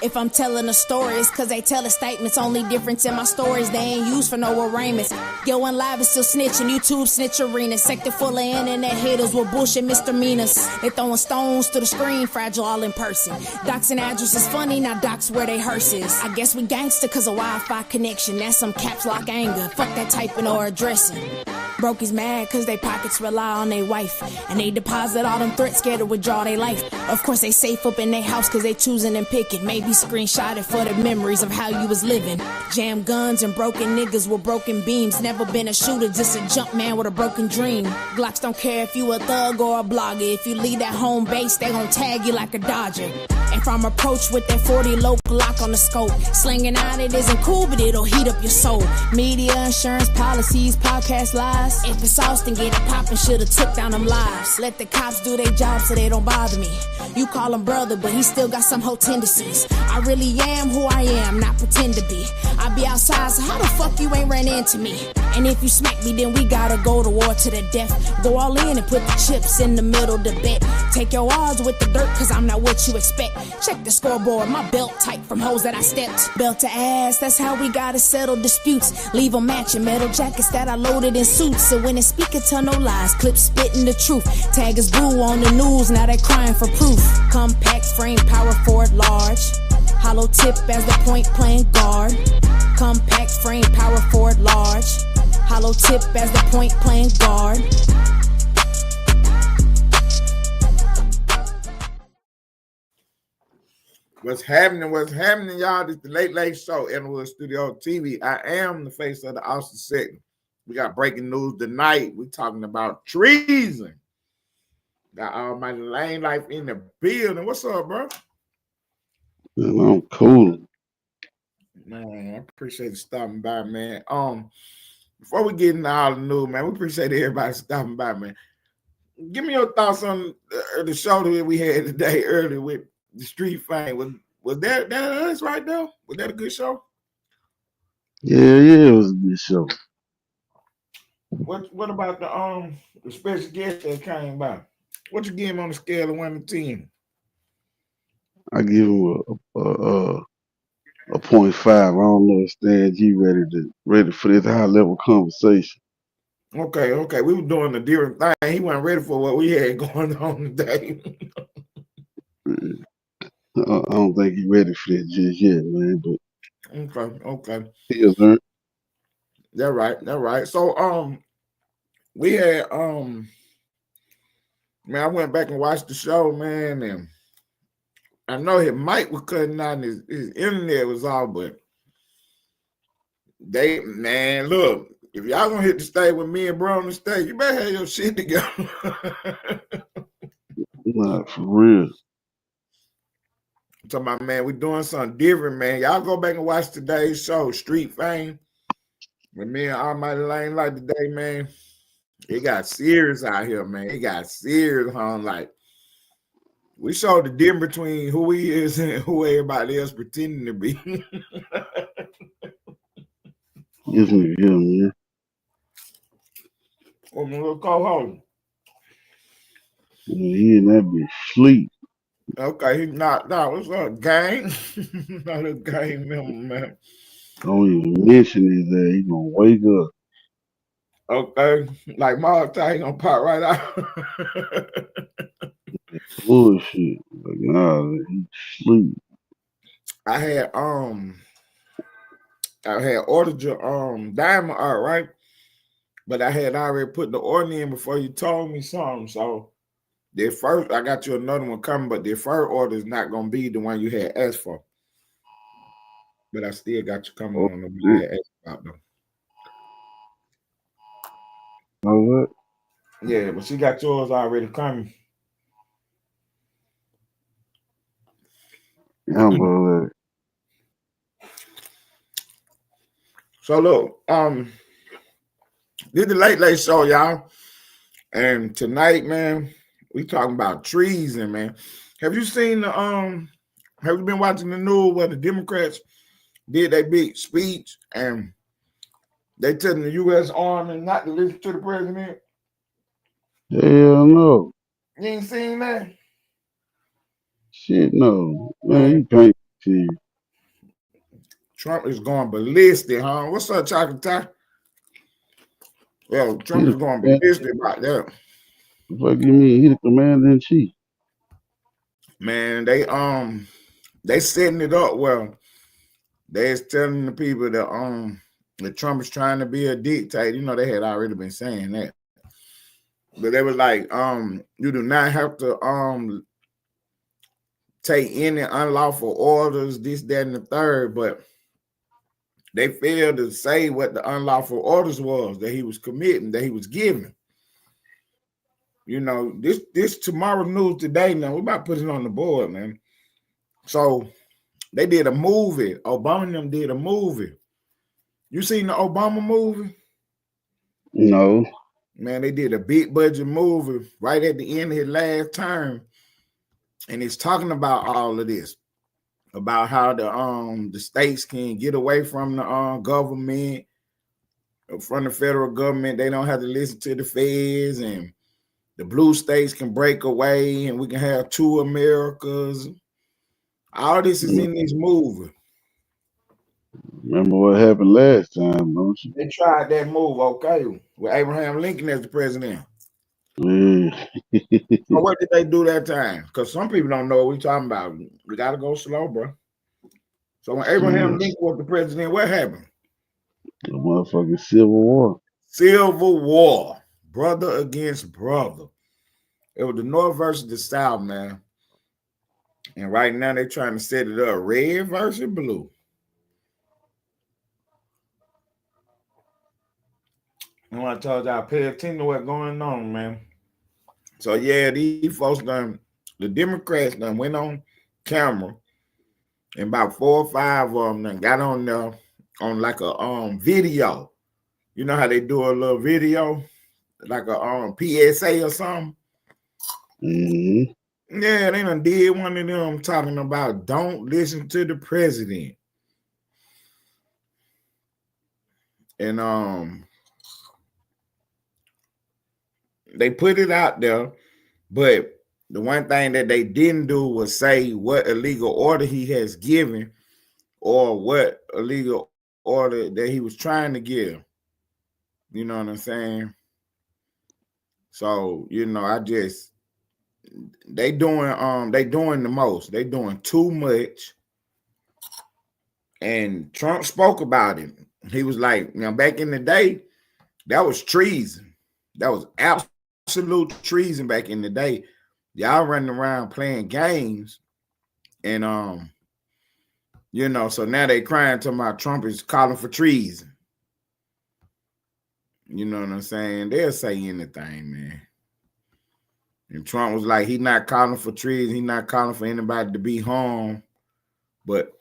If I'm telling a story, it's cause they tell the statements. Only difference in my stories, they ain't used for no arraignments. Going live is still snitching, YouTube snitch arena. Sector full of internet haters with bullshit misdemeanors. They throwing stones to the screen, fragile all in person. Docs and address is funny, now docs where they hearses. I guess we gangster cause of Wi-Fi connection. That's some caps lock anger, fuck that typing or addressing. Brokies mad cause they pockets rely on their wife. And they deposit all them threats, scared to withdraw their life. Of course they safe up in their house cause they choosing and picking. Maybe screenshot it for the memories of how you was living. Jam guns and broken niggas with broken beams. Never been a shooter, just a jump man with a broken dream. Glocks don't care if you a thug or a blogger. If you leave that home base, they gon' tag you like a Dodger. If I'm approached with that 40 local lock on the scope, slinging out it isn't cool, but it'll heat up your soul. Media, insurance, policies, podcast lies. If it's Austin, get it poppin', should've took down them lives. Let the cops do their job so they don't bother me. You call him brother, but he still got some whole tendencies. I really am who I am, not pretend to be. I be outside, so how the fuck you ain't ran into me? And if you smack me, then we gotta go to war to the death. Go all in and put the chips in the middle to bet. Take your odds with the dirt, cause I'm not what you expect. Check the scoreboard, my belt tight from hoes that I stepped. Belt to ass, that's how we gotta settle disputes. Leave them matching metal jackets that I loaded in suits. So when the speaker tell no lies, clips spitting the truth. Taggers boo on the news, now they crying for proof. Compact frame, power forward, large. Hollow tip as the point playing guard. Compact frame, power forward, large. Hollow tip as the point playing guard. What's happening, y'all? This is the Late Late Show, Inwood Studio TV. I am the face of the Austin segment. We got breaking news tonight. We're talking about treason. Got Almighty Lane Life in the building. What's up, bro? I'm cool. Man, I appreciate you stopping by, man. Before we get into all the news, man, we appreciate everybody stopping by, man. Give me your thoughts on the show that we had today earlier with the street fame. Was that us right there? Was that a good show? Yeah, it was a good show. What about the special guest that came by? What you give him on a scale of 1 to 10? I give him a 0.5. I don't know if Stan G ready for this high level conversation. Okay. We were doing a different thing. He wasn't ready for what we had going on today. I don't think he's ready for that just yet, man. But okay. He'll learn. That's right. So we had man, I went back and watched the show, man, and I know his mic was cutting out and his internet was off, but look, if y'all gonna hit the stage with me and bro on the stage, you better have your shit together. Not for real. I'm talking about, man, we doing something different, man. Y'all go back and watch today's show, Street Fame. With me and Almighty Lane like today, man, it got serious out here, man. It got serious, huh? Like, we showed the difference between who he is and who everybody else pretending to be. Yes, man. Oh, my little co-host. Yeah, he and that bitch sleep. Okay, he knocked out. What's up, gang? Not a gang member, man. Don't even mention his ass. He gonna wake up. Okay, like Mark, he gonna pop right out. Bullshit. Like, nah, he sleep. I had ordered your diamond art, right? But I had already put the order in before you told me something. So the first, I got you another one coming, but the first order is not gonna be the one you had asked for. But I still got you coming on the one you had asked about though. Oh, what? Yeah, but she got yours already coming. Yeah, brother. So look, this is the Late Late Show, y'all. And tonight, man, we talking about treason, man. Have you seen the have you been watching the news where the Democrats did their big speech and They telling the U.S. Army not to listen to the president. Hell no. You ain't seen that? Shit no. Man, Man, you can't see. Trump is going ballistic, huh? What's up, Chocolate Tie? Well, He Trump the is going man, ballistic about that. the fuck you mean? He the commander in chief. Man, they setting it up well. They is telling the people that Trump is trying to be a dictator. You know, they had already been saying that. But they was like, you do not have to take any unlawful orders, this, that, and the third, but they failed to say what the unlawful orders was that he was committing, that he was giving. You know, this tomorrow news today. Now we about to put it on the board, man. So they did a movie. Obama and them did a movie. You seen the Obama movie? No. Man, they did a big budget movie right at the end of his last term, and it's talking about all of this, about how the states can get away from the government, from the federal government. They don't have to listen to the feds, and the blue states can break away, and we can have two Americas. All this is in this movie. Remember what happened last time, don't you? They tried that move, okay, with Abraham Lincoln as the president. Yeah. So what did they do that time? Because some people don't know what we're talking about. We got to go slow, bro. So when Abraham Lincoln was the president, what happened? The motherfucking Civil War. Civil War, brother against brother. It was the North versus the South, man. And right now they're trying to set it up red versus blue. And I told y'all, pay attention to what's going on, man. So yeah, these folks the Democrats went on camera, and about 4 or 5 of them got on there on like a video. You know how they do a little video, like a PSA or something. Mm-hmm. Yeah, they done did one of them talking about don't listen to the president. And they put it out there, but the one thing that they didn't do was say what illegal order he has given or what illegal order that he was trying to give. You know what I'm saying? So, you know, they doing the most. They doing too much. And Trump spoke about it. He was like, you know, back in the day, that was treason. That was absolute treason back in the day. Y'all running around playing games. And you know, so now they crying to my Trump is calling for treason. You know what I'm saying? They'll say anything, man. And Trump was like, he's not calling for treason. He's not calling for anybody to be harmed. But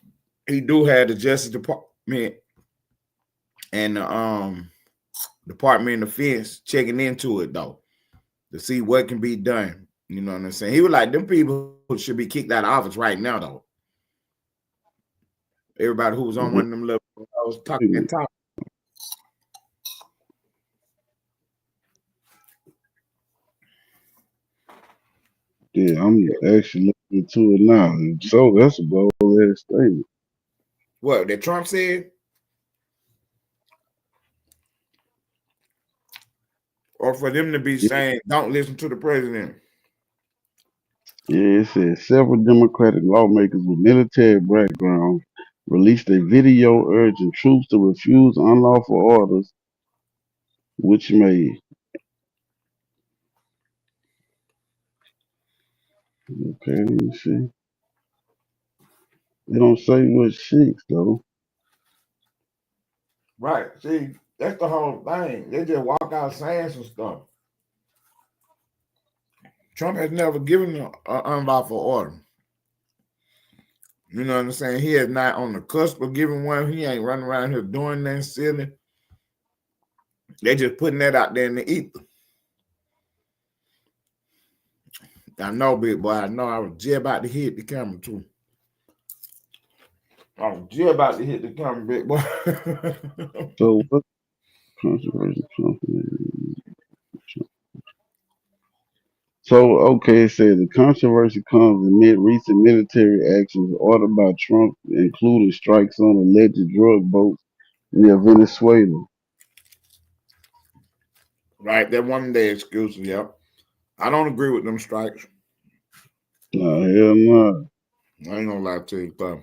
he do have the Justice Department and the Department of Defense checking into it, though, to see what can be done. You know what I'm saying? He was like, them people should be kicked out of office right now, though. Everybody who was on one of them levels, I was talking and talking. Yeah, I'm actually looking into it now. So that's a bold-ass statement. What, that Trump said? Or for them to be saying, don't listen to the president? Yeah, it says several Democratic lawmakers with military backgrounds released a video urging troops to refuse unlawful orders, which may. Okay, let me see. They don't say what shakes though. Right. See, that's the whole thing. They just walk out saying some stuff. Trump has never given an unlawful order. You know what I'm saying? He is not on the cusp of giving one. He ain't running around here doing that silly. They just putting that out there in the ether. I know, big boy. I know I was just about to hit the camera, too. I was just about to hit the camera, big boy. So Controversy company. So, okay, it says the controversy comes amid recent military actions ordered by Trump, including strikes on alleged drug boats near Venezuela. Right, that one day excuse. Yep. I don't agree with them strikes. Nah, hell nah. I ain't gonna lie to you, but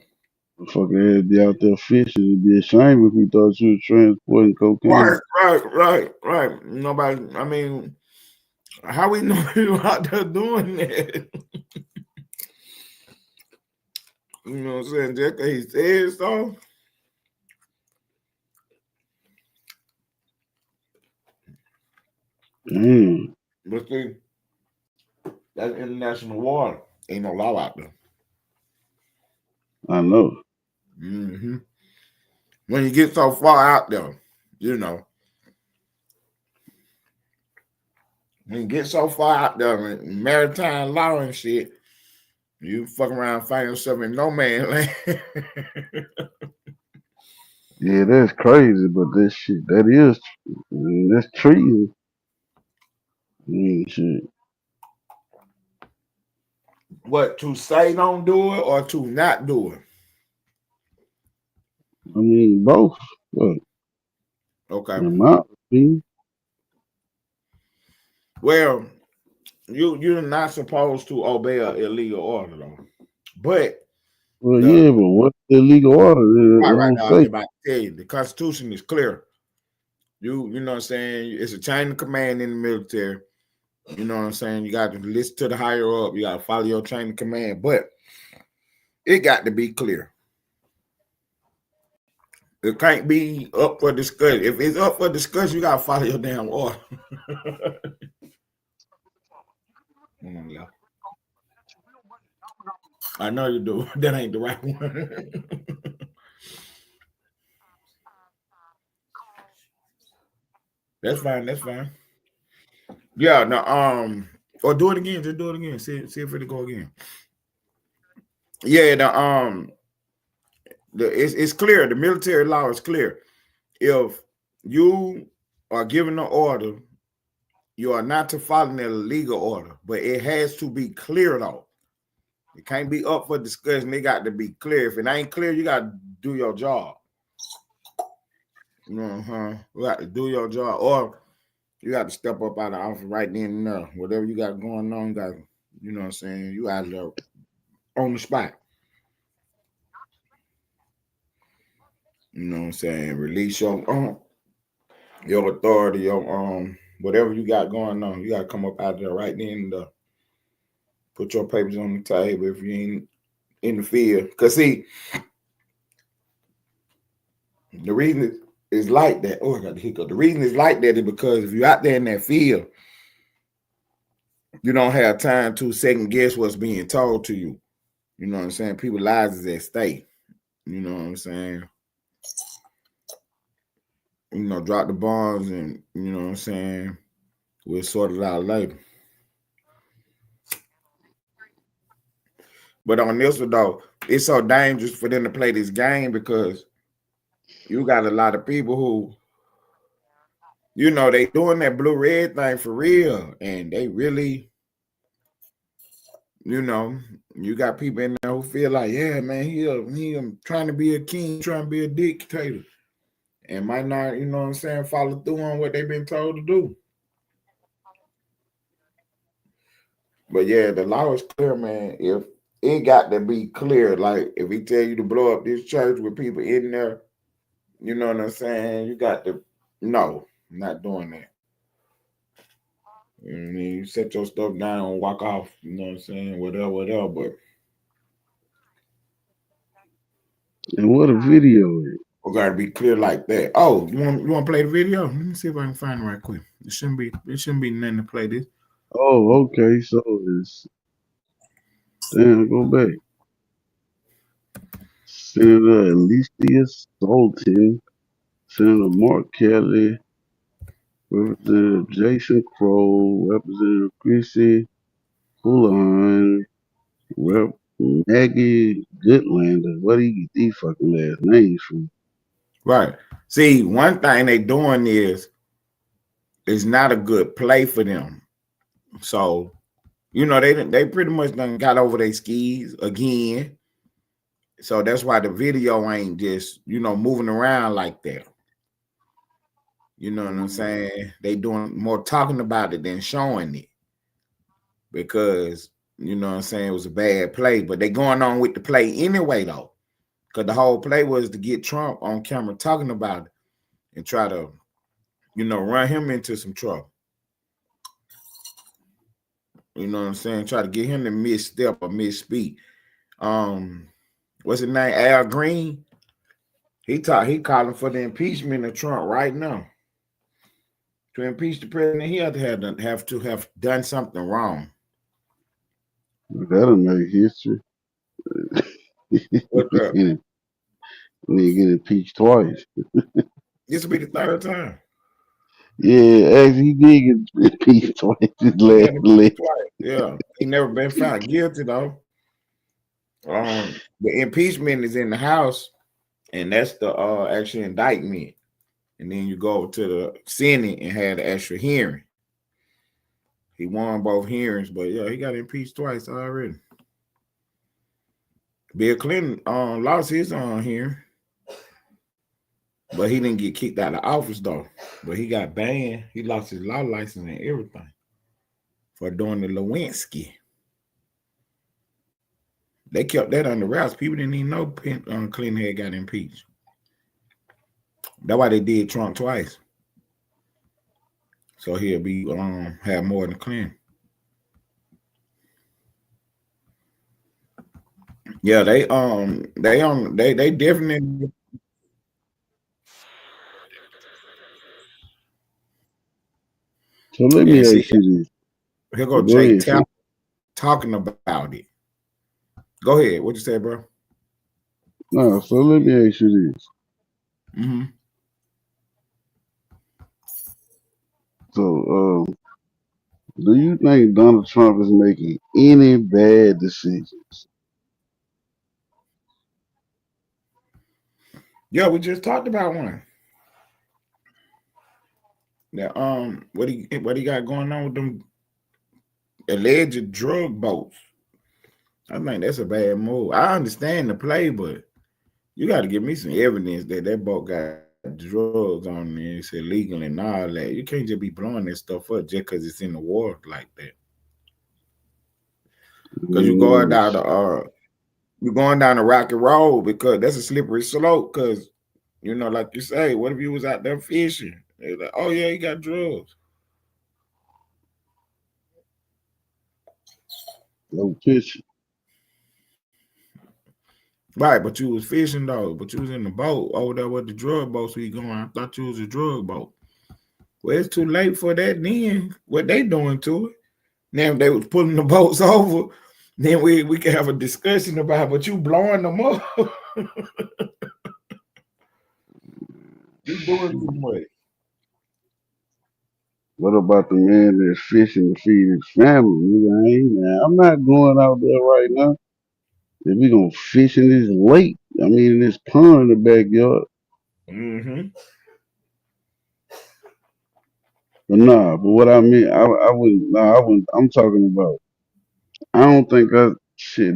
Motherfucker had to be out there fishing. It'd be a shame if we thought you was transporting cocaine. right. Nobody. I mean, how we know you out there doing that? You know what I'm saying? Just 'cause he said so. Damn, But see, that's international water. Ain't no law out there. I know. Hmm. When you get so far out there, you know, when you get so far out there in maritime law and shit, you fuck around, find yourself in no man land. Yeah, that's crazy, but that shit, that's treason. Shit. What, to say don't do it or to not do it? I mean, both. What, Okay. in my opinion. Well, you're not supposed to obey an illegal order though. But Well, the yeah, but what's the legal order? It right don't now, I was say. about to tell you, the Constitution is clear. You know what I'm saying? It's a chain of command in the military. You know what I'm saying? You got to listen to the higher up. You got to follow your chain of command. But it got to be clear. It can't be up for discussion. If it's up for discussion, you got to follow your damn order. Come on, y'all. I know you do. That ain't the right one. That's fine. That's fine. Yeah. No. Or do it again. Just do it again. See if it'll go again. Yeah. It's clear. The military law is clear. If you are given an order, you are not to follow an illegal order, but it has to be clear though. It can't be up for discussion. It got to be clear. If it ain't clear, you got to do your job. You got to do your job, or you got to step up out of office right then and there. Whatever you got going on, you know what I'm saying? You out there on the spot. You know what I'm saying? Release your authority, your whatever you got going on. You got to come up out there right then and there. Put your papers on the table if you ain't in the field. Cause see, the reason it's like that. Oh, I got the hiccup. The reason it's like that is because if you're out there in that field, you don't have time to second guess what's being told to you. You know what I'm saying? People's lives is at stake. You know what I'm saying? You know, drop the bombs and you know what I'm saying? We'll sort it out later. But on this one though, it's so dangerous for them to play this game because you got a lot of people who, you know, they doing that blue red thing for real, and they really, you know, you got people in there who feel like, yeah, man, he trying to be a king, trying to be a dictator, and might not, you know what I'm saying, follow through on what they've been told to do. But yeah, the law is clear, man. If it got to be clear, like if he tell you to blow up this church with people in there, you know what I'm saying, you got to, no, not doing that. You know what I mean? You set your stuff down and walk off, you know what I'm saying, whatever, but And what a video is. we gotta be clear like that. Oh, you want to play the video? Let me see if I can find it right quick. It shouldn't be nothing to play this. Oh, okay. So it's damn. Go back. Senator Alicia Salton, Senator Mark Kelly, Representative Jason Crow, Representative Chrissy Houlihan, Rep. Maggie Goodlander. Where do you get these fucking last names from? Right. See, one thing they doing is not a good play for them. So, they pretty much done got over their skis again. So that's why the video ain't just, moving around like that. You know what I'm saying? They doing more talking about it than showing it. Because, you know what I'm saying, it was a bad play. But they going on with the play anyway, though. Because the whole play was to get Trump on camera talking about it and try to, run him into some trouble. You know what I'm saying? Try to get him to misstep or misspeak. What's his name? Al Green. He calling for the impeachment of Trump right now. To impeach the president, he have to have done something wrong. That'll make history. What up? Nigga get impeached twice. This will be the third time. Yeah, actually, he did get impeached twice. Yeah, he never been found guilty though. The impeachment is in the House, and that's the actual indictment. And then you go to the Senate and have the extra hearing. He won both hearings, but yeah, he got impeached twice already. Bill Clinton lost his hearing, but he didn't get kicked out of office though. But he got banned. He lost his law license and everything for doing the Lewinsky. They kept that under wraps. People didn't even know Clinton had got impeached. That's why they did Trump twice. So he'll be have more than Clinton. Yeah, they definitely. So let me ask you this. Here go Jay talking about it. Go ahead. What you say, bro? No, so let me ask you this. Mm-hmm. So, do you think Donald Trump is making any bad decisions? Yeah, we just talked about one. Now, what he got going on with them alleged drug boats? I think that's a bad move. I understand the play, but you got to give me some evidence that boat got drugs on it, it's illegal and all that. You can't just be blowing that stuff up just because it's in the water like that. Because you're going down the rocky road because that's a slippery slope. Because like you say, what if you was out there fishing? They're like, oh yeah, he got drugs. No fishing. Right, but you was fishing though. But you was in the boat over there with the drug boats. We going. I thought you was a drug boat. Well, it's too late for that. Then what they doing to it? Now if they was pulling the boats over, then we can have a discussion about. But you blowing them up. You doing too much. What about the man that's fishing to feed his family? Nigga, I'm not going out there right now. If we gonna fish in this lake, in this pond in the backyard. Mm-hmm. But nah, but what I mean, I wouldn't, I'm talking about, I don't think the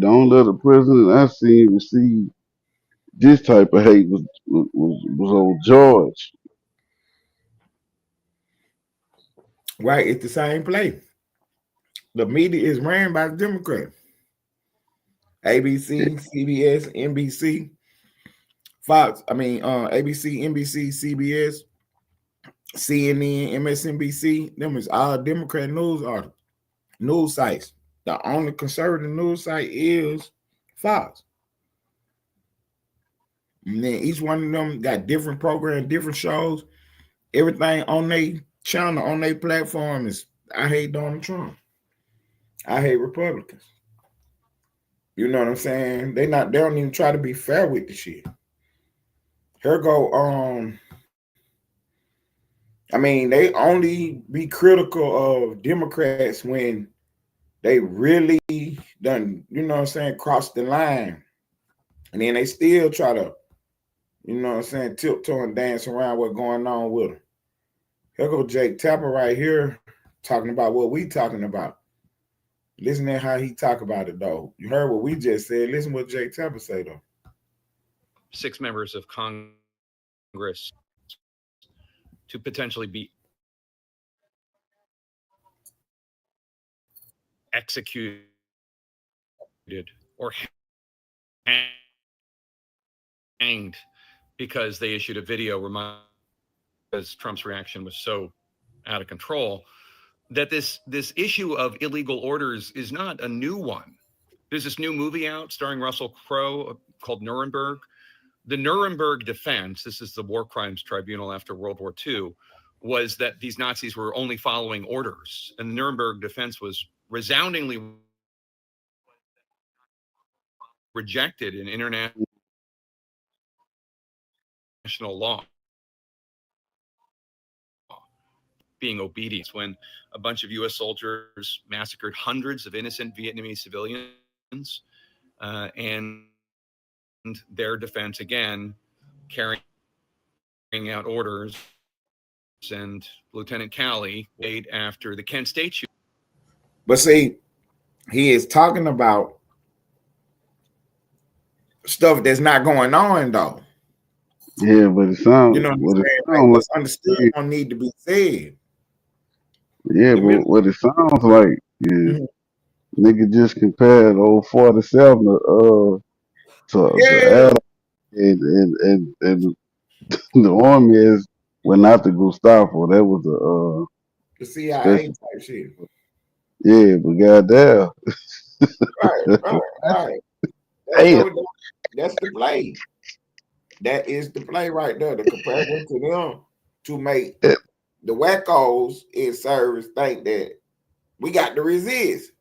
only other president I seen receive this type of hate was old George. Right, it's the same play. The media is ran by the Democrats. ABC, CBS, NBC, Fox. ABC, NBC, CBS, CNN, MSNBC. Them is all Democrat news sites. The only conservative news site is Fox. And then each one of them got different programs, different shows. Everything on their channel, on their platform is I hate Donald Trump. I hate Republicans. You know what I'm saying? They don't even try to be fair with the shit. Here go, they only be critical of Democrats when they really done, cross the line. And then they still try to You know what I'm saying? Tiptoeing, dancing around what's going on with them. Here go Jake Tapper right here talking about what we talking about. Listen to how he talk about it though. You heard what we just said. Listen what Jake Tapper say though. 6 members of Congress to potentially be executed or hanged because they issued a video because Trump's reaction was so out of control, that this issue of illegal orders is not a new one. There's this new movie out starring Russell Crowe called Nuremberg. The Nuremberg defense, this is the war crimes tribunal after World War II, was that these Nazis were only following orders. And the Nuremberg defense was resoundingly rejected in international law, being obedience, when a bunch of U.S. soldiers massacred hundreds of innocent Vietnamese civilians, and their defense again carrying out orders. And Lieutenant Calley made after the Kent State shooting. But see, he is talking about stuff that's not going on though. Yeah, but it sounds, you know what I'm saying? Like, what's understood don't need to be said. Yeah, but what it sounds like is nigga just compared old 47 to Adam, and the army is not the Gestapo. That was the CIA type shit. Yeah, but goddamn. Right. That's the play. That is the play right there. The comparison to them to make the wackos in service think that we got to resist.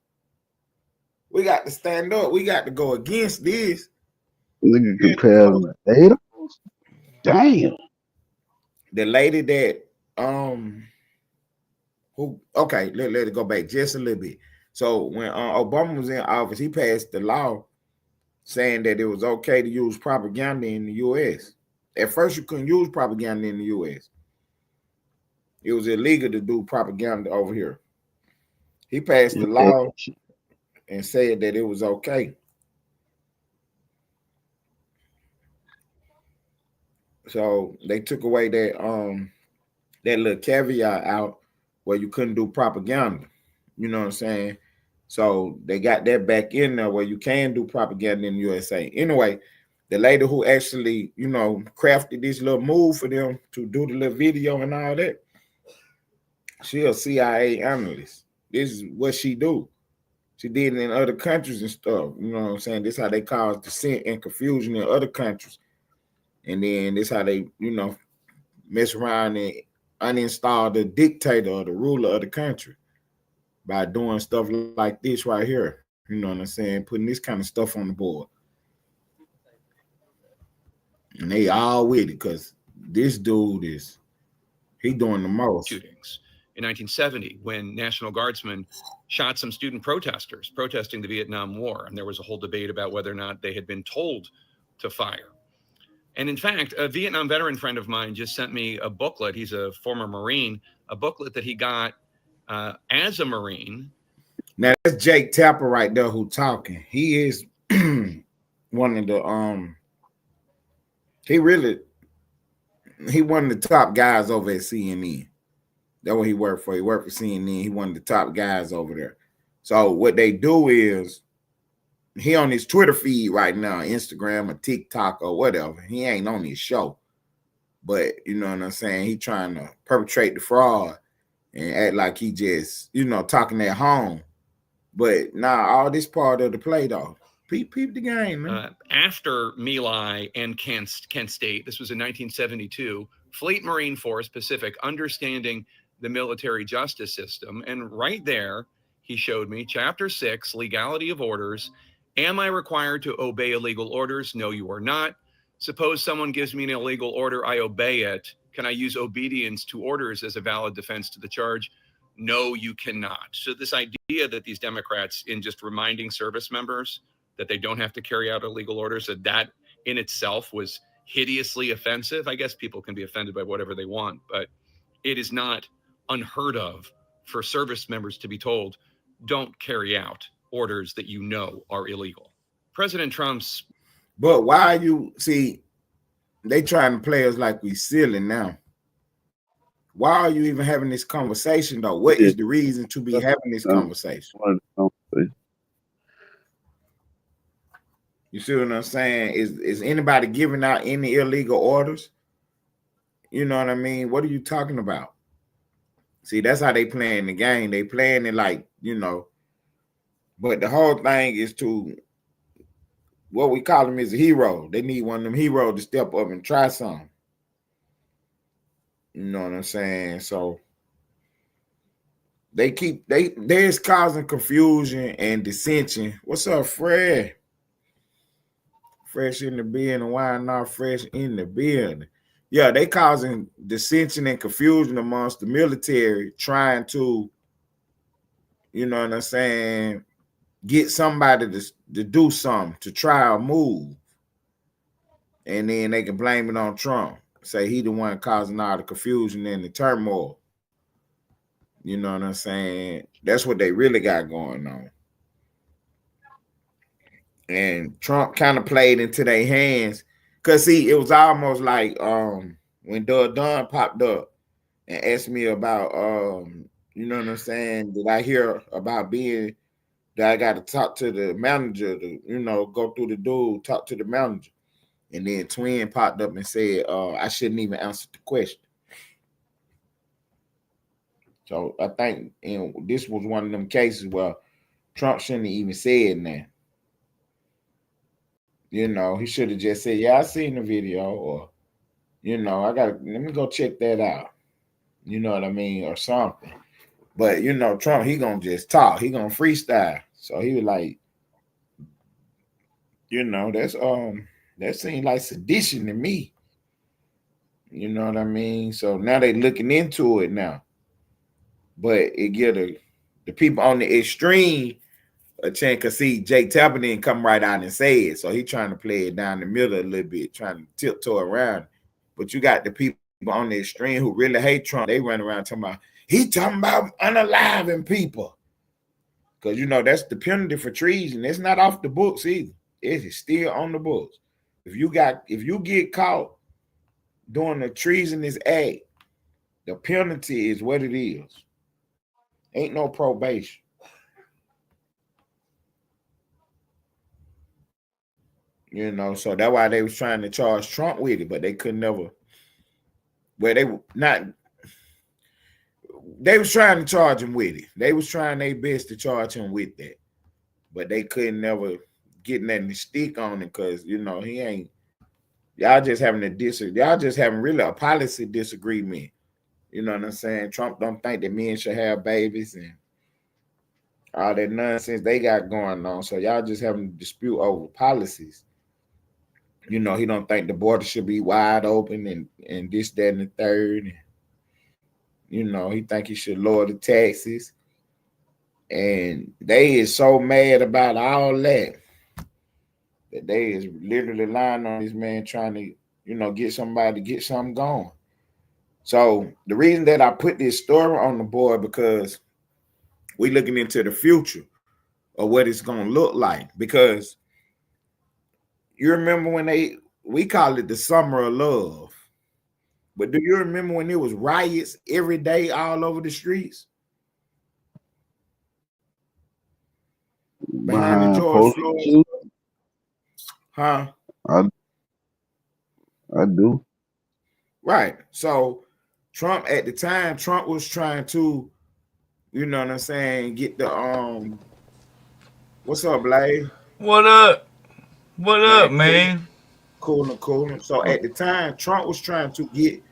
We got to stand up. We got to go against this. Nigga compare them to data. Damn. The lady that let it go back just a little bit. So when Obama was in office, he passed the law saying that it was okay to use propaganda in the U.S. At first, you couldn't use propaganda in the U.S. It was illegal to do propaganda over here. He passed the law and said that it was okay. So they took away that little caveat out where you couldn't do propaganda. You know what I'm saying? So they got that back in there where you can do propaganda in the USA. Anyway, the lady who actually, crafted this little move for them to do the little video and all that, she a CIA analyst. This is what she do. She did it in other countries and stuff. You know what I'm saying? This is how they cause dissent and confusion in other countries. And then this is how they, mess around and uninstall the dictator or the ruler of the country by doing stuff like this right here. You know what I'm saying? Putting this kind of stuff on the board. And they all with it because this dude he doing the most. Shootings in 1970 when National Guardsmen shot some student protesters protesting the Vietnam War. And there was a whole debate about whether or not they had been told to fire. And in fact, a Vietnam veteran friend of mine just sent me a booklet. He's a former Marine, a booklet that he got as a Marine. Now that's Jake Tapper right there who talking. He is one of the he one of the top guys over at CNN. That's what he worked for. He worked for CNN. He one of the top guys over there. So what they do is he on his Twitter feed right now, Instagram or TikTok or whatever. He ain't on his show. But you know what I'm saying? He trying to perpetrate the fraud and act like he just, talking at home. But all this part of the play though. Peep the game, man. After My Lai and Kent State, this was in 1972, Fleet Marine Force Pacific, understanding the military justice system. And right there, he showed me Chapter 6, Legality of Orders. Am I required to obey illegal orders? No, you are not. Suppose someone gives me an illegal order, I obey it. Can I use obedience to orders as a valid defense to the charge? No, you cannot. So this idea that these Democrats, in just reminding service members that they don't have to carry out illegal orders, that in itself was hideously offensive. I guess people can be offended by whatever they want, but it is not unheard of for service members to be told, don't carry out orders that you know are illegal. President Trump's. But why you see, they trying to play us like we silly now. Why are you even having this conversation though? What is the reason to be having this conversation? You see what I'm saying? Is anybody giving out any illegal orders? You know what I mean? What are you talking about? See, that's how they playing the game. They playing it like, you know, but the whole thing is to what we call them is a hero. They need one of them heroes to step up and try something. You know what I'm saying? So they're causing confusion and dissension. What's up, Fred? Fresh in the building, why not fresh in the building? Yeah, they causing dissension and confusion amongst the military, trying to, you know what I'm saying, get somebody to do something, to try a move. And then they can blame it on Trump. Say he the one causing all the confusion and the turmoil. You know what I'm saying? That's what they really got going on. And Trump kind of played into their hands. Cause see, it was almost like when Doug Dunn popped up and asked me about you know what I'm saying, did I hear about being that I got to talk to the manager to, you know, go through the dude, talk to the manager. And then Twin popped up and said, I shouldn't even answer the question. So I think this was one of them cases where Trump shouldn't have even said that. You know, he should have just said, yeah, I seen the video, or, you know, let me go check that out. You know what I mean? Or something. But, you know, Trump, he gonna just talk. He gonna freestyle. So he was like, you know, that seemed like sedition to me. You know what I mean? So now they looking into it now. But it get the people on the extreme a chance, because see, Jake Tapper didn't come right out and say it. So he trying to play it down the middle a little bit, trying to tiptoe around. But you got the people on the extreme who really hate Trump. They run around talking about, he talking about unaliving people. Because, you know, that's the penalty for treason. It's not off the books either. It is still on the books. If you get caught doing a treasonous act, the penalty is what it is. Ain't no probation. You know, so that's why they was trying to charge Trump with it, but they could never. Well, they was trying to charge him with it. They was trying their best to charge him with that, but they couldn't never get nothing to stick on it because, you know, he ain't. Y'all just having really a policy disagreement. You know what I'm saying? Trump don't think that men should have babies and all that nonsense they got going on. So y'all just having a dispute over policies. You know, he don't think the border should be wide open and this, that, and the third. And, you know, he think he should lower the taxes. And they is so mad about all that they is literally lying on this man trying to, you know, get something going. So the reason that I put this story on the board, because we looking into the future of what it's going to look like. Because you remember when we call it the summer of love. But do you remember when it was riots every day all over the streets? Behind the George Floyd. Huh? I do. Right. So Trump, at the time, Trump was trying to, you know what I'm saying, get the what's up, Blade? What up? What up, man? Cool. So at the time, Trump was trying to get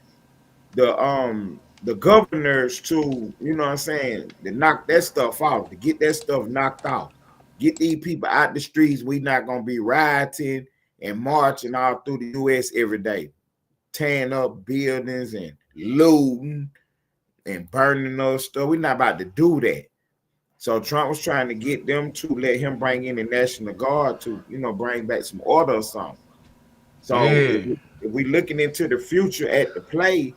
the governors to, you know what I'm saying, to knock that stuff out, to get that stuff knocked out. Get these people out the streets. We not gonna be rioting and marching all through the U.S. every day, tearing up buildings and looting and burning up stuff. We're not about to do that. So Trump was trying to get them to let him bring in the National Guard to, you know, bring back some order or something. So if we looking into the future at the play,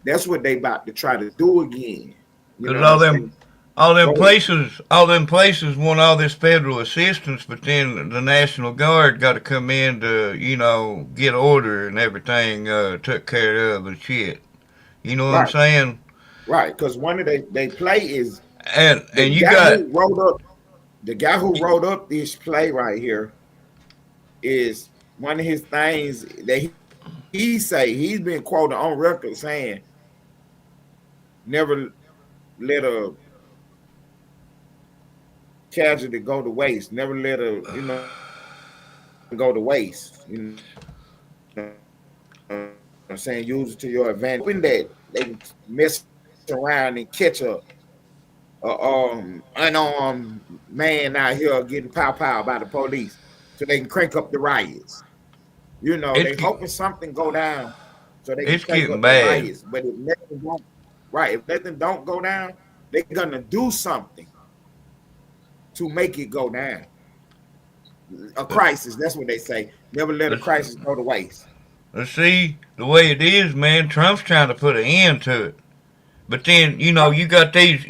that's what they about to try to do again. You know Cause what I'm saying? Go ahead. all them places want all this federal assistance, but then the National Guard got to come in to, get order and everything took care of and shit. You know what I'm Right, saying? right. Because one of they play is the And you guy got who wrote up this play right here is one of his things that he say he's been quoted on record saying never let a casualty go to waste. Never let a go to waste. I'm saying use it to your advantage. Hoping that they can mess around and catch a unarmed man out here getting pow by the police, so they can crank up the riots. it's They hoping something go down so they can it's crank getting up the bad. riots. But if nothing don't, right, if nothing don't go down, they're gonna do something to make it go down. A crisis, that's what they say. Never let a Let's, crisis go to waste. let's see the way it is, man. Trump's trying to put an end to it, but then Right, you got these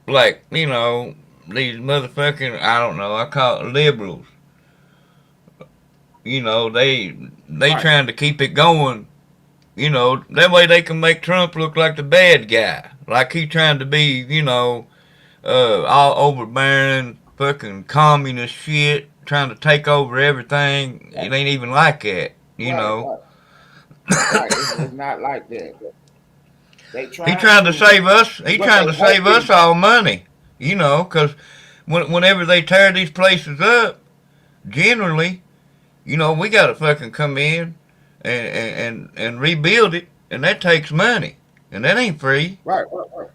like these motherfucking I don't know I call it liberals. They right, trying to keep it going. That way they can make Trump look like the bad guy, like he trying to be all overbearing, fucking communist shit, trying to take over everything. right, It ain't even like that, right, right. Right. It's not like that. They He trying trying to to, save us. He but trying they to save us hoping, all money. Because whenever they tear these places up, generally, we got to fucking come in and rebuild it, and that takes money, and that ain't free. right, right, right.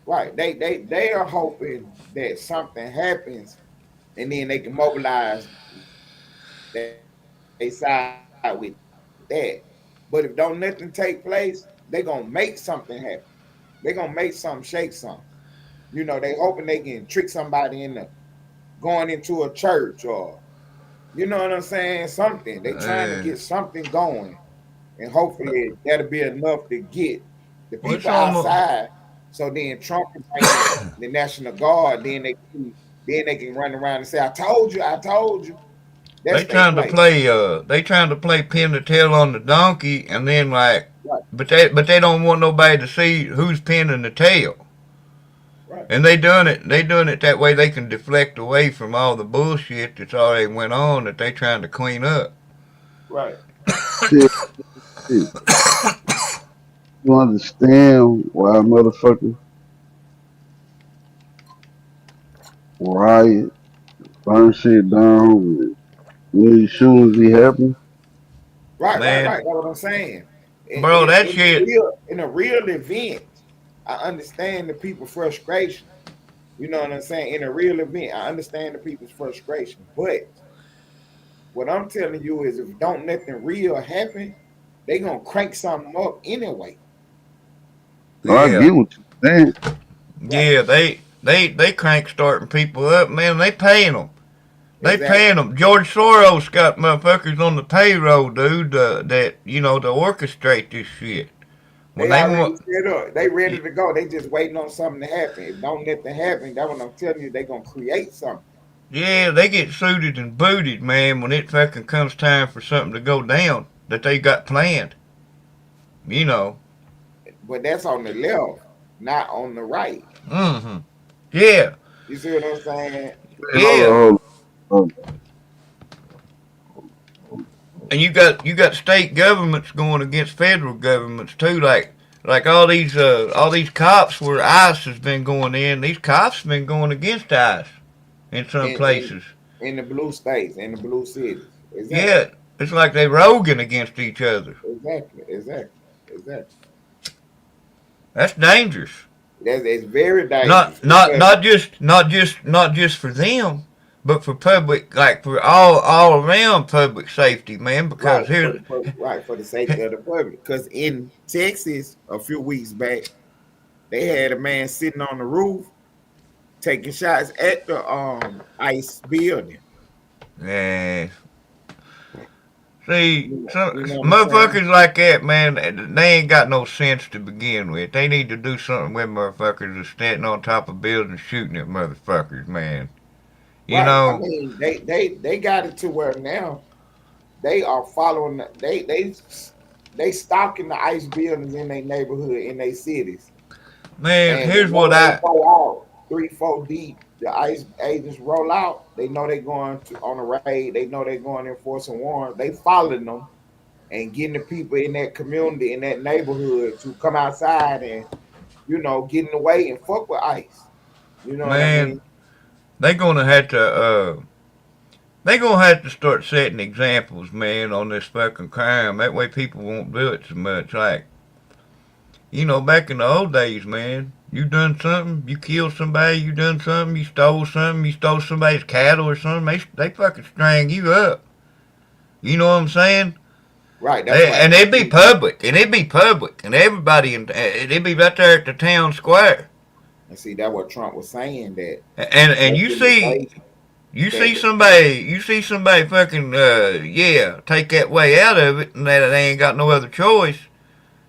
Right. They are hoping that something happens and then they can mobilize they side with that. But if don't nothing take place, they gonna make something happen. They gonna make something shake something. They hoping they can trick somebody into going into a church or you know what I'm saying? Something. They trying to Uh, get something going. And hopefully that'll be enough to get the what's people almost outside. So then Trump can bring the National Guard. Then they can run around and say, I told you." That's they play. they trying to play pin the tail on the donkey, and then like, Right, but they don't want nobody to see who's pinning the tail. right, And they doing it that way they can deflect away from all the bullshit that's already went on that they trying to clean up. right. Shit, shit. You understand why motherfuckers riot, burn shit down when these shootings be happening? Right, right, Man, right. That's what I'm saying. In, bro, in, that in, a shit real, in a real event, I understand the people's frustration. You know what I'm saying? In a real event, I understand the people's frustration. But what I'm telling you is if don't nothing real happen, they gonna crank something up anyway. No, I yeah. get what you're saying. Right. Yeah, they crank starting people up, man. They paying them. They Exactly. paying them. George Soros got motherfuckers on the payroll, dude. That to orchestrate this shit. When They they already want, set up. They ready to go. They just waiting on something to happen. If don't nothing happen, that's what I'm telling you. They gonna create something. yeah, they get suited and booted, man. When it fucking comes time for something to go down that they got planned, you know. But that's on the left, not on the right. Mm-hmm. Yeah, You see what I'm saying? Hey, hold yeah. on, hold And you got state governments going against federal governments too, like all these cops where ICE has been going in. These cops have been going against ICE in some In in places. in the blue states, in the blue cities. Exactly. Yeah, it's like they roguing against each other. Exactly. Exactly. Exactly. That's dangerous. That's it's very dangerous Not not because not just not just not just for them, but for public, like for all around public safety, man. right Because here, for the safety of the public. Because in Texas a few weeks back, they had a man sitting on the roof taking shots at the ICE building. yeah, See, You some know what I'm saying? motherfuckers like that, man, they ain't got no sense to begin with. They need to do something with motherfuckers that's standing on top of buildings shooting at motherfuckers, man. You Right. I know, mean, they got it to where now they are following. They stalking the ICE buildings in their neighborhood in their cities, man, and here's what whenever they I, go out 3, 4 deep, the ICE agents roll out. They know they're going to on a raid. They know they're going enforcing warrants. They following them and getting the people in that community in that neighborhood to come outside and get in the way and fuck with ICE. You know what I man, mean? they gonna have to, they gonna have to start setting examples, man, on this fucking crime. That way people won't do it so much. Like, back in the old days, man, you done something, you killed somebody, you done something, you stole somebody's cattle or something, they fucking string you up. You know what I'm saying? Right. That's why. And it'd be public, and everybody, it'd be right there at the town square. And see, that what Trump was saying that And back you in the see, day that you see somebody fucking, yeah, take that way out of it, and that they ain't got no other choice.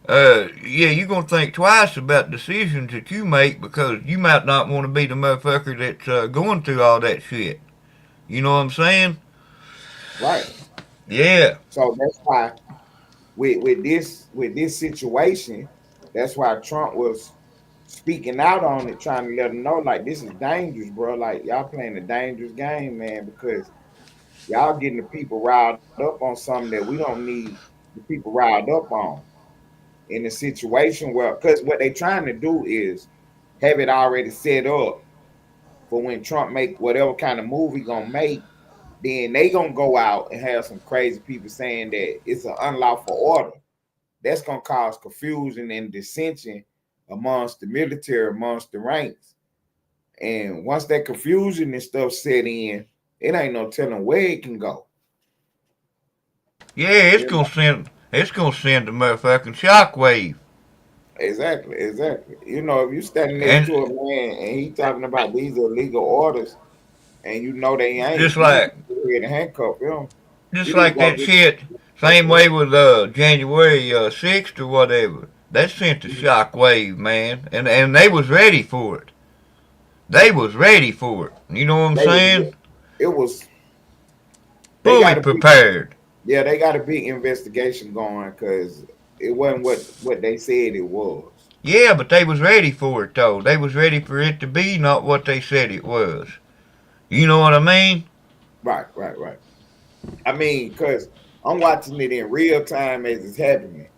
Yeah, you're gonna think twice about decisions that you make because you might not want to be the motherfucker that's going through all that shit. You know what I'm saying? right. Yeah. So that's why with this situation, that's why Trump was speaking out on it, trying to let them know like this is dangerous, bro. Like y'all playing a dangerous game, man, because y'all getting the people riled up on something that we don't need the people riled up on in a situation where because what they trying to do is have it already set up for when Trump make whatever kind of move he gonna make, then they gonna go out and have some crazy people saying that it's an unlawful order. That's gonna cause confusion and dissension amongst the military, amongst the ranks. And once that confusion and stuff set in, it ain't no telling where it can go. Yeah, You know? it's gonna send a motherfucking shockwave. Exactly. If you standing next And to a man and he talking about these illegal orders and they ain't, just you need like to go ahead and handcuff him. just You need to like go that get shit, same way with January 6th or whatever. That sent a shockwave, man. And they was ready for it. They was ready for it. You know what I'm they saying? it was they Fully got a big prepared. yeah, they got a big investigation going because it wasn't what they said it was. Yeah, but they was ready for it though. They was ready for it to be not what they said it was. You know what I mean? Right. I mean, because I'm watching it in real time as it's happening.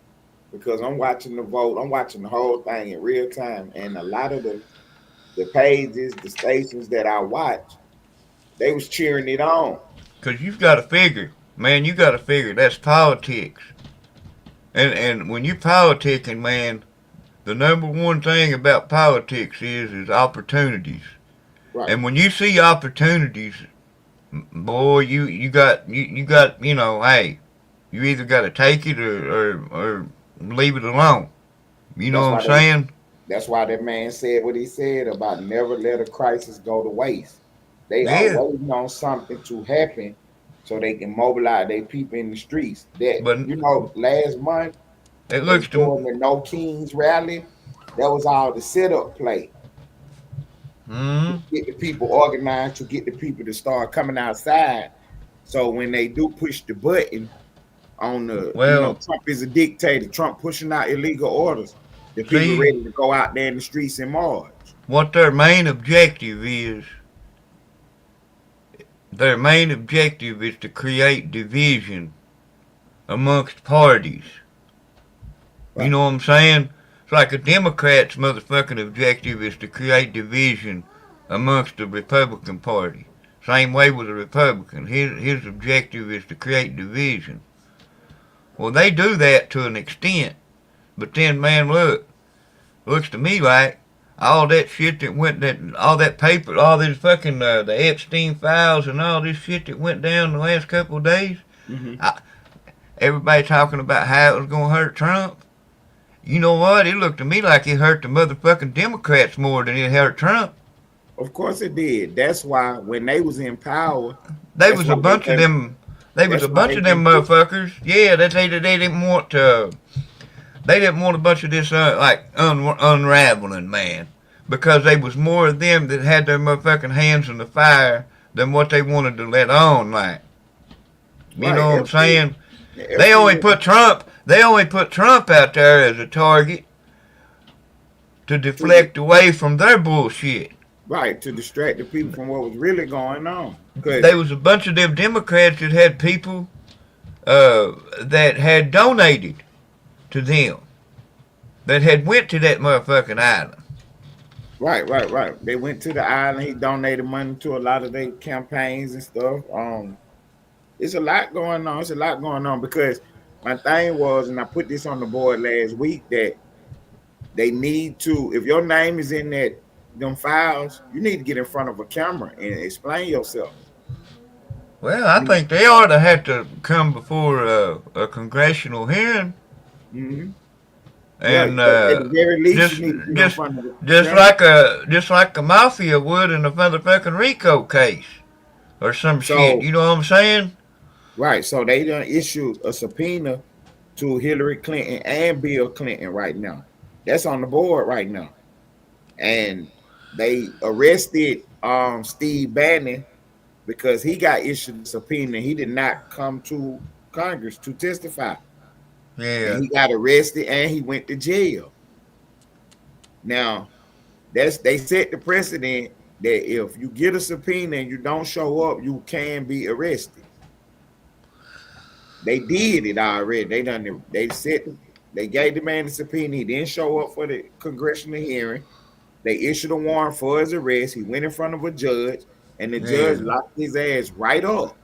Because I'm watching the vote, I'm watching the whole thing in real time, and a lot of the pages, the stations that I watch, they was cheering it on. Cause you've got to figure, man. You got to figure that's politics. And when you politicking, man, the number one thing about politics is opportunities. Right. And when you see opportunities, boy, you got hey, you either got to take it or leave it alone. You know That's what I'm why they saying? that's why that man said what he said about never let a crisis go to waste. They are Yeah, waiting on something to happen so they can mobilize their people in the streets. That but last month it they looks to. doing the No Kings rally. That was all the setup play. Mm, Get the people organized to get the people to start coming outside. So when they do push the button on well, Trump is a dictator, Trump pushing out illegal orders, the people see, ready to go out there in the streets in March. what their main objective is. Their main objective is to create division amongst parties. You Right. know what I'm saying? It's like a Democrat's motherfucking objective is to create division amongst the Republican Party. Same way with the Republican. His objective is to create division. Well, they do that to an extent, but then, man, looks to me like all that shit that went all that paper, all this fucking the Epstein files and all this shit that went down the last couple of days. Mm-hmm. Everybody talking about how it was gonna hurt Trump. You know what? It looked to me like it hurt the motherfucking Democrats more than it hurt Trump. Of course it did. That's why when they was in power, They that's was why a bunch of them. They was That's a why bunch they of them didn't do it. motherfuckers. Yeah, they didn't want they didn't want a bunch of this unraveling, man, because they was more of them that had their motherfucking hands in the fire than what they wanted to let on. Like, you Right. know what I'm saying? They only Epstein put Trump. They only put Trump out there as a target to to the deflect away from their bullshit. right to distract the people from what was really going on. Cause There was a bunch of them Democrats that had people that had donated to them, that had went to that motherfucking island. right. They went to the island. He donated money to a lot of their campaigns and stuff. It's a lot going on. It's a lot going on because my thing was, and I put this on the board last week, that they need to, if your name is in that them files, you need to get in front of a camera and explain yourself. Well, I You know, think they ought to have to come before a congressional hearing mm-hmm. Yeah, and at the very least, you just need to get in just front of the camera. just like a mafia would in a motherfucking RICO case or some shit. So, You know what I'm saying? right, so they done issued a subpoena to Hillary Clinton and Bill Clinton right now. That's on the board right now. And they arrested Steve Bannon because he got issued a subpoena. He did not come to Congress to testify. And Yeah. he got arrested and he went to jail. Now, they set the precedent that if you get a subpoena and you don't show up, you can be arrested. They did it already. They done it. They gave the man the subpoena. He didn't show up for the congressional hearing. They issued a warrant for his arrest. He went in front of a judge, and the judge Yeah. locked his ass right up.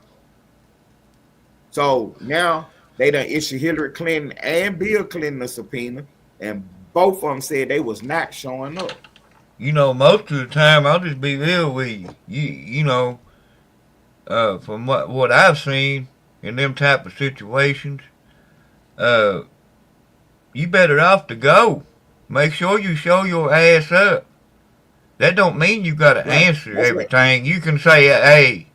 So now they done issued Hillary Clinton and Bill Clinton a subpoena, and both of them said they was not showing up. You know, most of the time, I'll just be real with you. You know, from what I've seen in them type of situations, uh, you better off to go. Make sure you show your ass up. That don't mean you got to Right. answer That's right. everything. You can say, hey,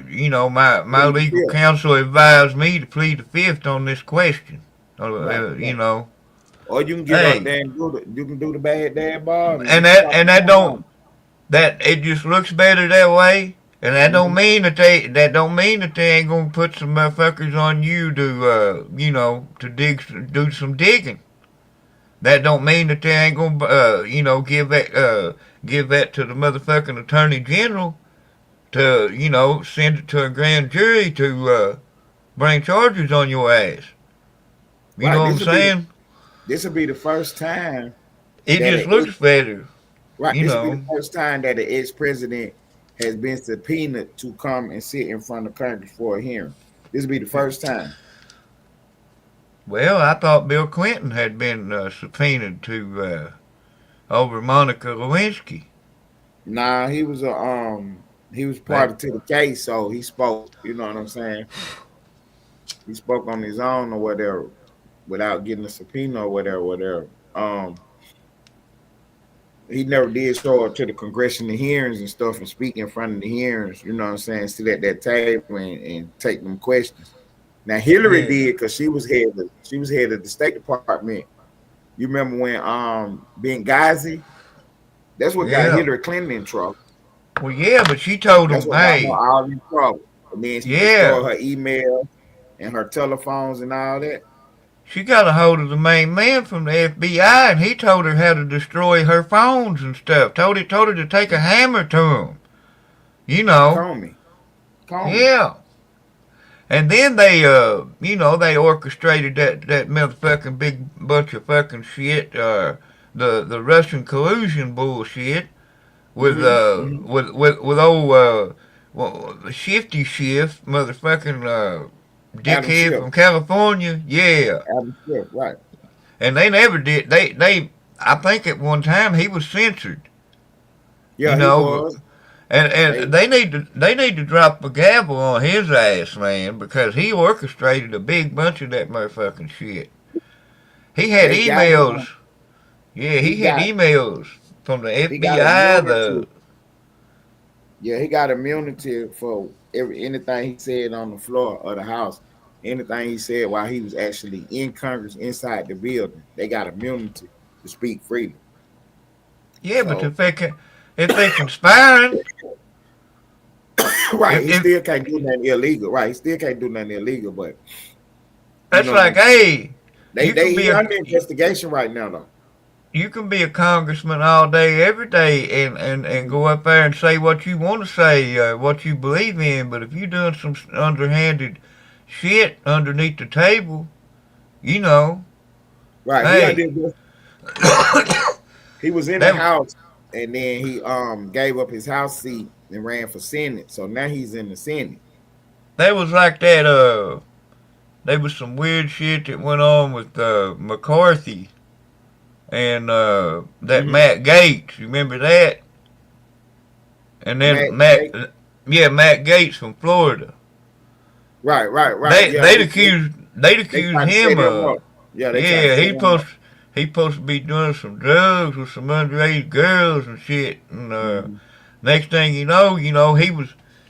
you know, my Plead the legal fifth. counsel advised me to plead the fifth on this question. Right. You know, Or you can get up hey, there and you can do the bad dad bar and and get you off the that don't ground. that it just looks better that way. And that don't Mhm. mean that they ain't gonna put some motherfuckers on you to you know, to do some digging. That don't mean that they ain't gonna you know, give that to the motherfucking attorney general to, you know, send it to a grand jury to bring charges on your ass. You Right. know what I'm saying? This will be the first time It that just looks better, right. you This will be the know. first time that the ex-president has been subpoenaed to come and sit in front of Congress for a hearing. This will be the first time. Well, I thought Bill Clinton had been subpoenaed to over Monica Lewinsky. Nah, he was That, party to the case, so he spoke. You know what I'm saying? He spoke on his own or whatever, without getting a subpoena or whatever. He never did show up to the congressional hearings and stuff and speak in front of the hearings. You know what I'm saying? Sit at that table and take them questions. Now Hillary yeah, did because she was head of the State Department. You remember when Benghazi? That's what got yeah. Hillary Clinton in trouble. Well, yeah, but she told That's him, what got her hey, all in trouble. And then she yeah, destroyed her email and her telephones and all that. she got a hold of the main man from the FBI, and he told her how to destroy her phones and stuff. Told her to take a hammer to him. You know, Comey. Comey. yeah. And then they, you know, they orchestrated that motherfucking big bunch of fucking shit, the Russian collusion bullshit Mm-hmm. with old Shifty Shift, motherfucking Adam dickhead Schiff. from California, yeah. Adam Schiff, right. And they never did. I think at one time he was censored, you Yeah, he know. was. They And they need to drop a gavel on his ass, man, because he orchestrated a big bunch of that motherfucking shit. He had they got emails. him. Yeah, He he had got emails from the he got FBI. anointed Yeah, he got immunity for anything he said on the floor of the house, anything he said while he was actually in Congress inside the building. They got immunity to speak freely. Yeah, but So if they conspiring, right, if he still can't do nothing illegal. Right, he still can't do nothing illegal, but you that's know what I'm like, saying? hey, They you can they be he a under investigation right now though. you can be a congressman all day, every day, and Mhm. go up there and say what you want to say, what you believe in. But if you doing some underhanded shit underneath the table, you know, Right, he under hey, he was in the that house and then he gave up his house seat and ran for Senate. So now he's in the Senate. that was like that. There was some weird shit that went on with McCarthy and that Hmm. Matt Gates. You remember that? And then Matt, Yeah, Matt Gates from Florida. right. They Yeah, they'd accused they'd they accused trying to set him him of up. Yeah, they trying to yeah set him up. he supposed to be doing some drugs with some underage girls and shit. And Hmm. next thing you know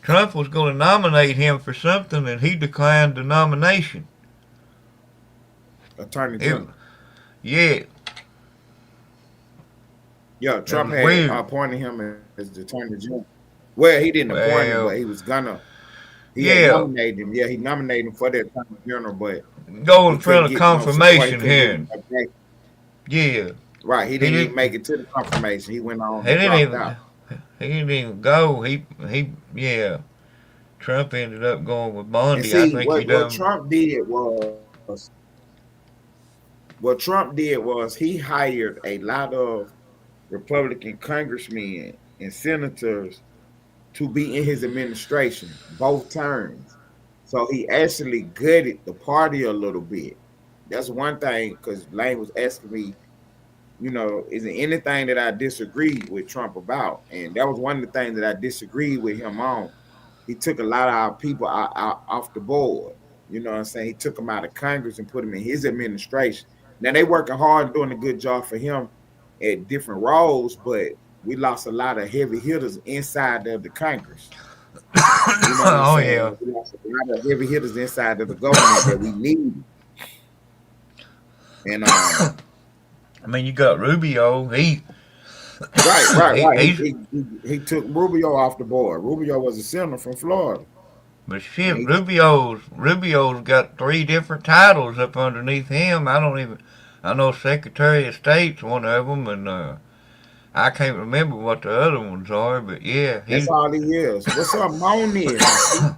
Trump was going to nominate him for something and he declined the nomination. Attorney It General. yeah, Yeah, that Trump was had weird. appointed him as the Attorney General. Well, he didn't appoint him, but Well, he was gonna. He had yeah, nominated him. Yeah, he nominated him for the Attorney General, but go he in front couldn't of get no support. He confirmation couldn't get hearing. enough back. Yeah, Right, he he didn't even didn't. make it to the confirmation. He went on He and didn't dropped even. out. He didn't even go. He yeah. Trump ended up going with And Bondi. I see think he what done. Trump did was he hired a lot of Republican congressmen and senators to be in his administration both terms. So he actually gutted the party a little bit. That's one thing because Lane was asking me, is there anything that I disagreed with Trump about? And that was one of the things that I disagreed with him on. He took a lot of our people out off the board. You know what I'm saying? He took them out of Congress and put them in his administration. Now they working hard doing a good job for him at different roles, but we lost a lot of heavy hitters inside of the Congress. You know what I'm Oh saying? yeah. We lost a lot of heavy hitters inside of the government that we need. And I mean, you got Rubio. right. He's He took Rubio off the board. Rubio was a senator from Florida. but And shit. Rubio's got three different titles up underneath him. I don't even. I know Secretary of State's one of them, and I can't remember what the other ones are. But yeah, that's all he is. What's up, Moni? My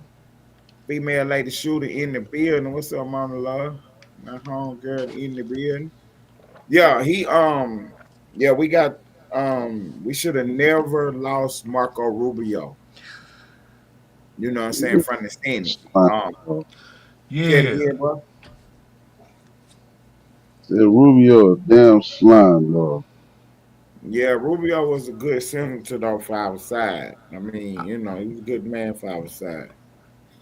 female lady shooter in the building. What's up, Mona Love? My home girl in the building. Yeah, we got we should have never lost Marco Rubio. You know what I'm saying, from the Senate. Say it yeah. again, bro. Said Rubio a damn slime, dog. Yeah, Rubio was a good senator though for our side. I mean, he was a good man for our side.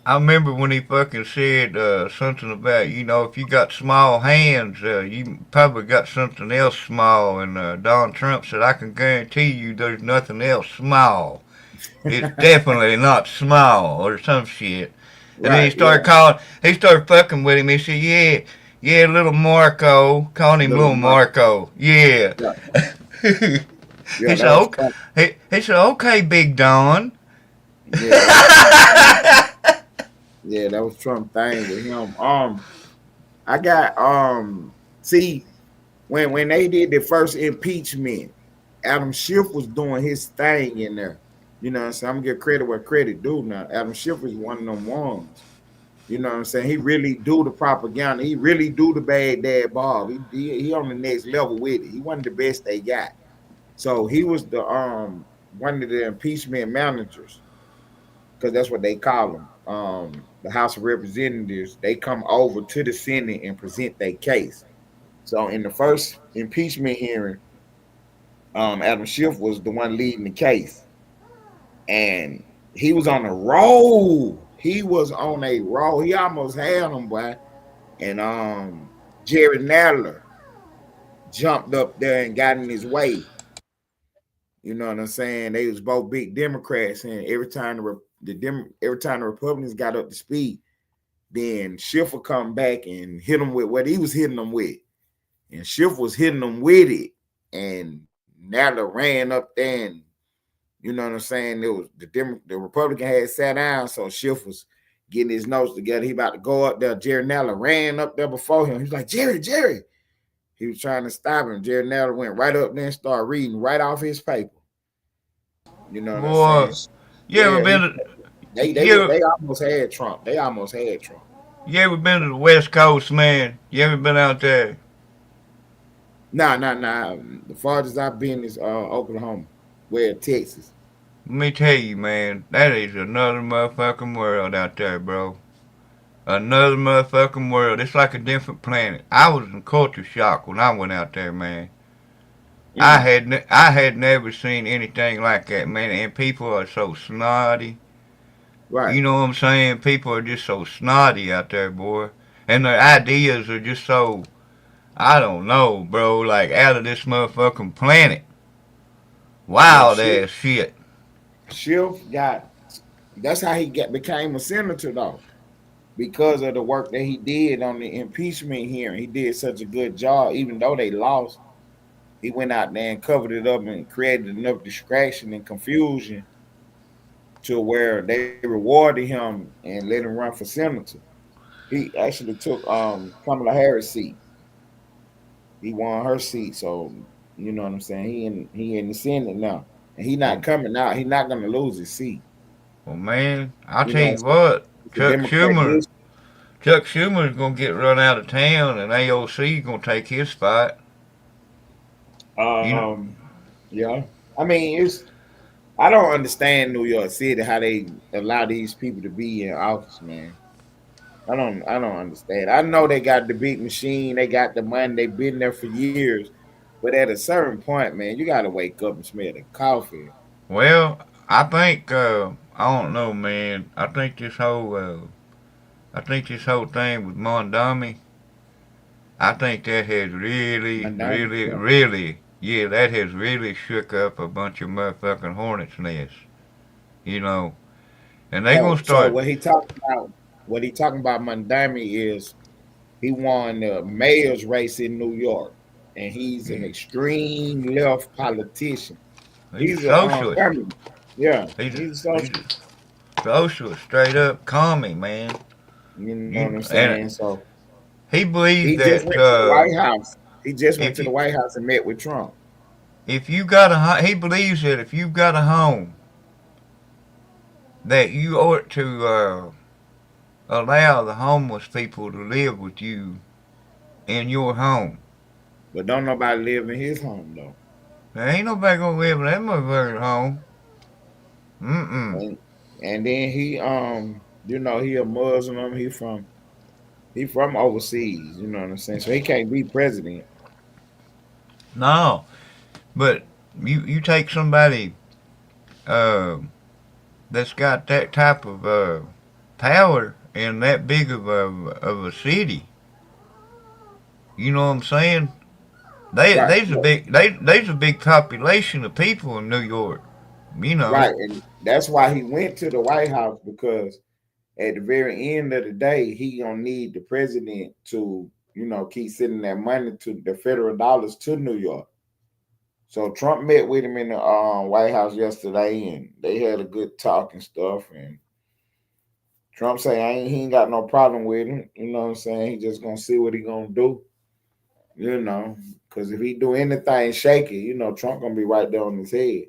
I remember when he fucking said something about, if you got small hands, you probably got something else small. And Donald Trump said, I can guarantee you there's nothing else small. It's definitely not small or some shit. And then Right, yeah. he started fucking with him. He said, yeah, little Marco. Calling him Little little Marco. Marco. Yeah. Yeah, he yeah, that said, was okay. fun. He said, okay, Big Don. Yeah, that was Trump thing. Yeah, that was Trump thing with him. I got see when they did the first impeachment, Adam Schiff was doing his thing in there. You know what I'm saying? I'm gonna give credit where credit due now. Adam Schiff is one of them ones. You know what I'm saying? He really do the propaganda. He really do the bad dad Bob. He on the next level with it. He one of the best they got. So he was the one of the impeachment managers because that's what they call them. The House of Representatives, they come over to the Senate and present their case. So in the first impeachment hearing, Adam Schiff was the one leading the case, and he was on a roll. He was on a roll. He almost had him, boy. And Jerry Nadler jumped up there and got in his way. You know what I'm saying? They was both big Democrats, and every time every time the Republicans got up to speed, then Schiff would come back and hit them with what he was hitting them with, and Schiff was hitting them with it, and Nadler ran up there, and you know what I'm saying? It was the Republican had sat down, so Schiff was getting his notes together. He about to go up there. Jerry Nadler ran up there before him. He was like, Jerry. He was trying to stop him. Jerry Nadler went right up there and started reading right off his paper. You know what I'm saying? Boy, you ever Yeah, been to they almost had Trump. They almost had Trump. you ever been to the West Coast, man? You ever been out there? Nah. The farthest I've been is Oklahoma, where Texas. Let me tell you, man, that is another motherfucking world out there, bro. Another motherfucking world. It's like a different planet. I was in culture shock when I went out there, man. Mm, I had never seen anything like that, man. And people are so snotty. right. You know what I'm saying? People are just so snotty out there, boy. And their ideas are just so, I don't know, bro, like out of this motherfucking planet. Yeah, Wild ass shit. Schiff got. That's how he became a senator though, because of the work that he did on the impeachment hearing. He did such a good job, even though they lost. He went out there and covered it up and created enough distraction and confusion to where they rewarded him and let him run for senator. He actually took Kamala Harris' seat. He won her seat, so you know what I'm saying. He in the Senate now, and he not Well, coming out. He not gonna lose his seat. well, man, I'll You tell know, you what, it's a Democrat district. Chuck Schumer's gonna get run out of town, and AOC gonna take his spot. You know, Um, yeah. I mean, it's I don't understand New York City how they allow these people to be in office, man. I don't understand. I know they got the big machine, they got the money, they've been there for years. But at a certain point, man, you gotta wake up and smell the coffee. well, I don't know, man. I think this whole thing with Mondami, I think that has Mandani, yeah. yeah, that has really shook up a bunch of motherfucking hornets' nests. You know, and they gonna So start. what he talking about Mandami is he won the mayor's race in New York, and he's an Yeah, extreme left politician. he's a He's a socialist. feminist. Yeah, He's he's a he's socialist. a socialist, straight up commie, man. You know what You I'm and saying? So he believes he just that went to the White House. He just went if to the you White House and met with Trump. he believes that if you've got a home, that you ought to allow the homeless people to live with you in your home. But don't nobody live in his home though. There ain't nobody gonna live in that motherfucker's home. Mm-mm. And and then he a Muslim. He from overseas. You know what I'm saying? So he can't be president. No, but you take somebody uh, that's got that type of power in that big of a city. You know what I'm saying? Right. There's a big population of people in New York. You know. Right. And that's why he went to the White House, because at the very end of the day, he gonna need the president to, keep sending that money to the federal dollars to New York. So Trump met with him in the White House yesterday, and they had a good talk and stuff. And Trump say he ain't got no problem with him. You know what I'm saying? He just gonna see what he gonna do. You know, because if he do anything shaky, Trump gonna be right there on his head.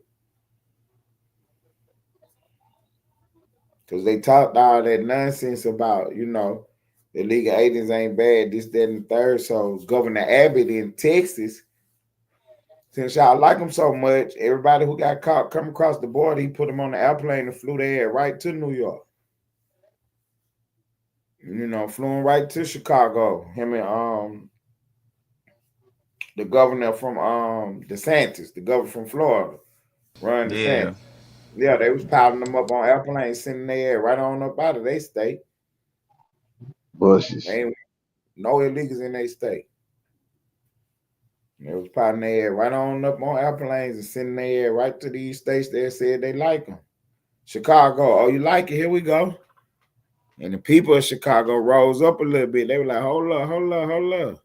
Because they talked all that nonsense about, illegal aliens ain't bad, this, that, and the third. So Governor Abbott in Texas, since y'all like him so much, everybody who got caught come across the border, he put them on the airplane and flew their head right to New York. Flew them right to Chicago. Him and the governor from DeSantis, the governor from Florida, Ron Yeah. DeSantis. Yeah, they was piling them up on airplanes, sending their head right on up out of their state. Bushes. They ain't no illegals in their state. They was potting their head right on up on airplanes and sending their head right to these states that said they like them. Chicago, oh, you like it? Here we go. And the people of Chicago rose up a little bit. They were like, hold up, hold up, hold up.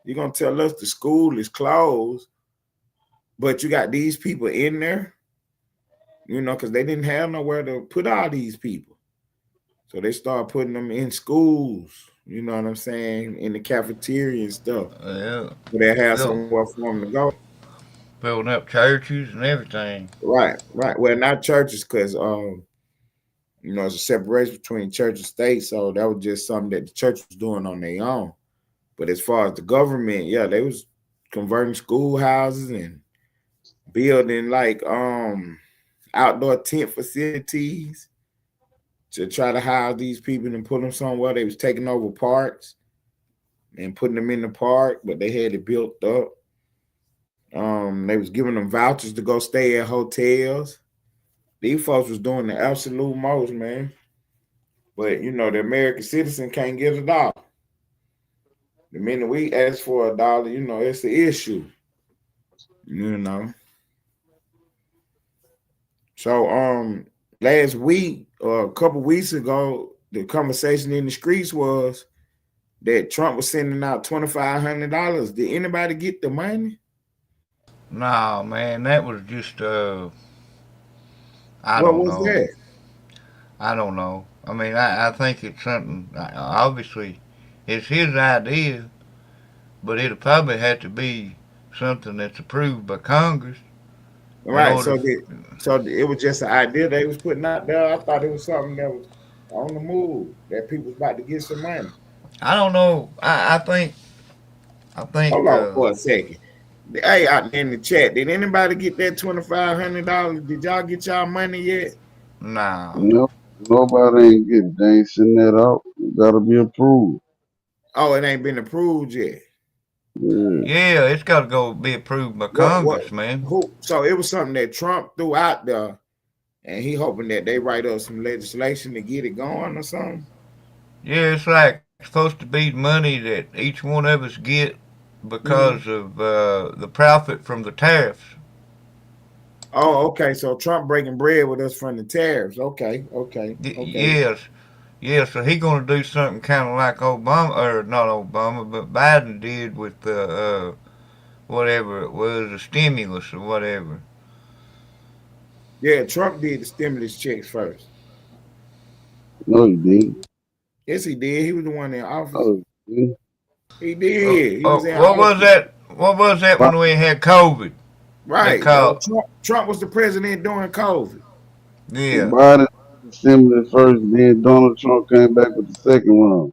You're going to tell us the school is closed, but you got these people in there? You know, because they didn't have nowhere to put all these people. So they started putting them in schools, you know what I'm saying, in the cafeteria and stuff. Yeah. So they have Built, somewhere for them to go. building up churches and everything. Right, right. Well, not churches, because you know, it's a separation between church and state. So that was just something that the church was doing on their own. But as far as the government, yeah, they was converting schoolhouses and building like outdoor tent facilities to try to house these people and put them somewhere. They was taking over parks and putting them in the park, but they had it built up. They was giving them vouchers to go stay at hotels. These folks was doing the absolute most, man. But you know, the American citizen can't get a dollar. The minute we ask for a dollar, you know, it's the issue. You know. So last week or a couple weeks ago, the conversation in the streets was that Trump was sending out $2,500. Did anybody get the money? Nah, man, that was just I What don't was know. that? I don't know. I mean, I think it's something. Obviously, it's his idea, but it'll probably have to be something that's approved by Congress in Right. order. So it was just an idea they was putting out there. I thought it was something that was on the move, that people was about to get some money. I don't know. I think. Hold on for a second. Hey, out in the chat, did anybody get that $2,500? Did y'all get y'all money yet? Nah. No, nobody ain't get. They ain't sending that out. It gotta be approved. Oh, it ain't been approved yet. Yeah. Yeah, it's got to go be approved by What Congress, man. who so it was something that Trump threw out there and he hoping that they write up some legislation to get it going or something. Yeah, it's like supposed to be money that each one of us get Mm-hmm. because of the profit from the tariffs. Oh, okay. So Trump breaking bread with us from the tariffs. Okay, okay, okay. Yes, yes. So he gonna do something kind of like Obama, or not Obama, but Biden did with the whatever it was, the stimulus or whatever. Yeah, Trump did the stimulus checks first. No, he didn't. Yes, he did. He was the one in office. Oh, he didn't. He did. He was in What was office. that? What was that when we had COVID? They Right. called. Trump was the president during COVID. Yeah. Biden did the stimulus first, then Donald Trump came back with the second round.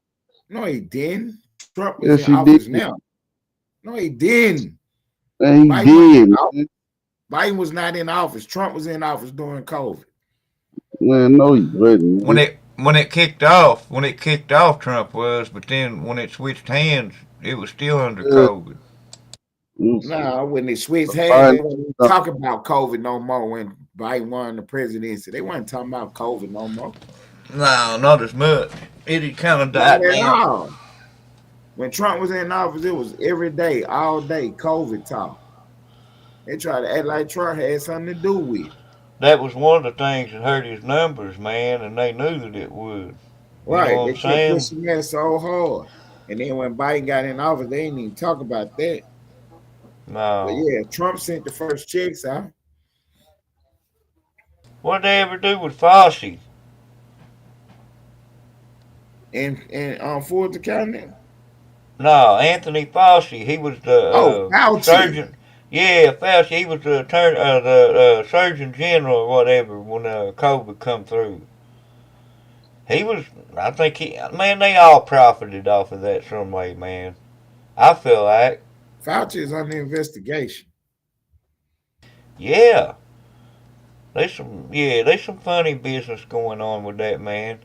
No, he didn't. Trump was in Yes, he office did. now. No, he didn't. And he Biden wasn't in did, office. man. Biden was not in office. Trump was in office during COVID. Man, no, he wasn't, When man. it kicked off, Trump was, but then when it switched hands, it was still under Yeah, COVID. No, when they switched hands, Biden, they weren't talking about COVID no more when Biden won the presidency. They weren't talking about COVID no more. No, not as much. It had kind of Not died at down. all. When Trump was in office, it was every day, all day, COVID talk. They tried to act like Trump had something to do with it. That was one of the things that hurt his numbers, man, and they knew that it would. You know Right. what They I'm kept saying? pushing that so hard. And then when Biden got in office, they didn't even talk about that. But No. yeah, Trump sent the first checks out. What did they ever do with Fauci? And Fulton County. No, Anthony Fauci. He was Oh, the Fauci. surgeon. Yeah, Fauci. He was the surgeon general or whatever when COVID come through. He was. I think he. Man, they all profited off of that some way, man. I feel like. Fauci is under investigation. Yeah. There's some funny business going on with that, man.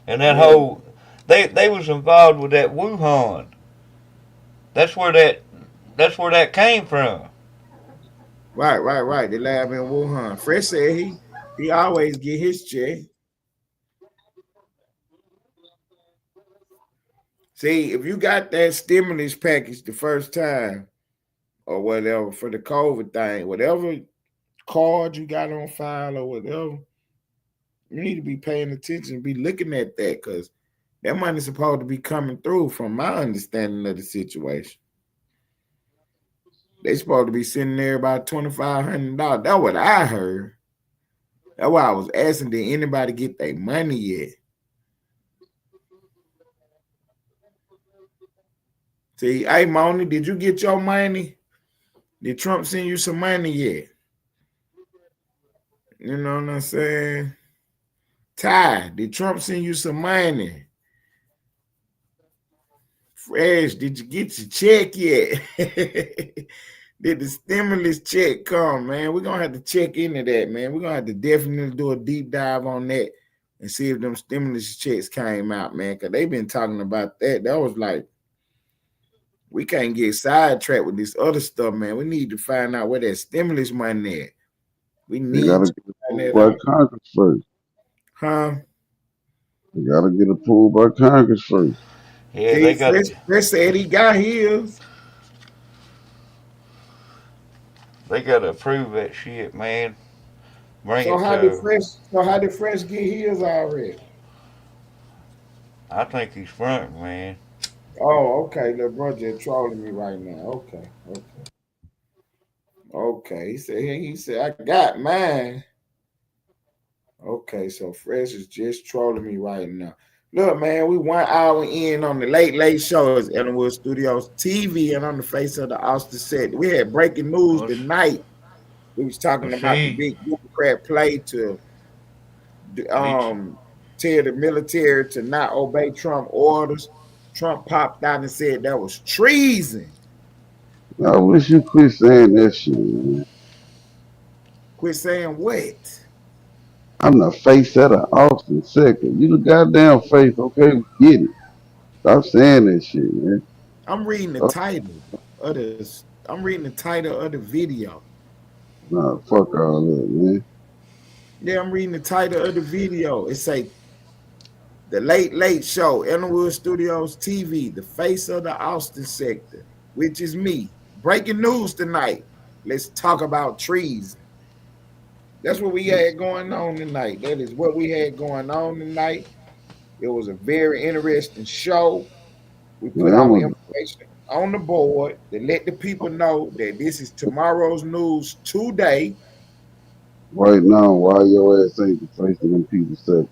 And that Yeah. whole they was involved with that Wuhan. That's where that came from. Right. The lab in Wuhan. Fresh said he always get his check. See, if you got that stimulus package the first time, or whatever for the COVID thing, whatever card you got on file or whatever, you need to be paying attention, be looking at that, because that money's supposed to be coming through from my understanding of the situation. They supposed to be sending there about $2,500. That's what I heard. That's why I was asking, did anybody get their money yet? See, hey, Moni, did you get your money? Did Trump send you some money yet? You know what I'm saying? Ty, did Trump send you some money? Fresh, did you get your check yet? Did the stimulus check come, man? We're going to have to check into that, man. We're going to have to definitely do a deep dive on that and see if them stimulus checks came out, man, because they've been talking about that. That was like, we can't get sidetracked with this other stuff, man. We need to find out where that stimulus money at. We need to get approved by Congress first. Huh? They got to get approved by Congress first. Yeah, they got. Fresh said he got his. They got to approve that shit, man. So how did Fresh get his already? I think he's front, man. Oh, okay. The brother trolling me right now. Okay. He said I got mine. Okay, so Fresh is just trolling me right now. Look, man, we 1 hour in on the Late Show at Ellenwood Studios TV and on the Face of the Austin set. We had breaking news tonight. We was talking about the big Democrat play to tell the military to not obey Trump orders. Trump popped out and said that was treason. I wish you quit saying that shit, man. Quit saying what? I'm the face of the Austin second. You the goddamn face, okay? We get it. Stop saying that shit, man. I'm reading the title of this. I'm reading the title of the video. Nah, fuck all that, man. Yeah, I'm reading the title of the video. It say the Late Show, Ellenwood Studios TV, the face of the Austin sector, which is me. Breaking news tonight. Let's talk about treason. That's what we had going on tonight. That is what we had going on tonight. It was a very interesting show. We put our information on the board to let the people know that this is tomorrow's news today. Right now, why your ass ain't the face of them people sector?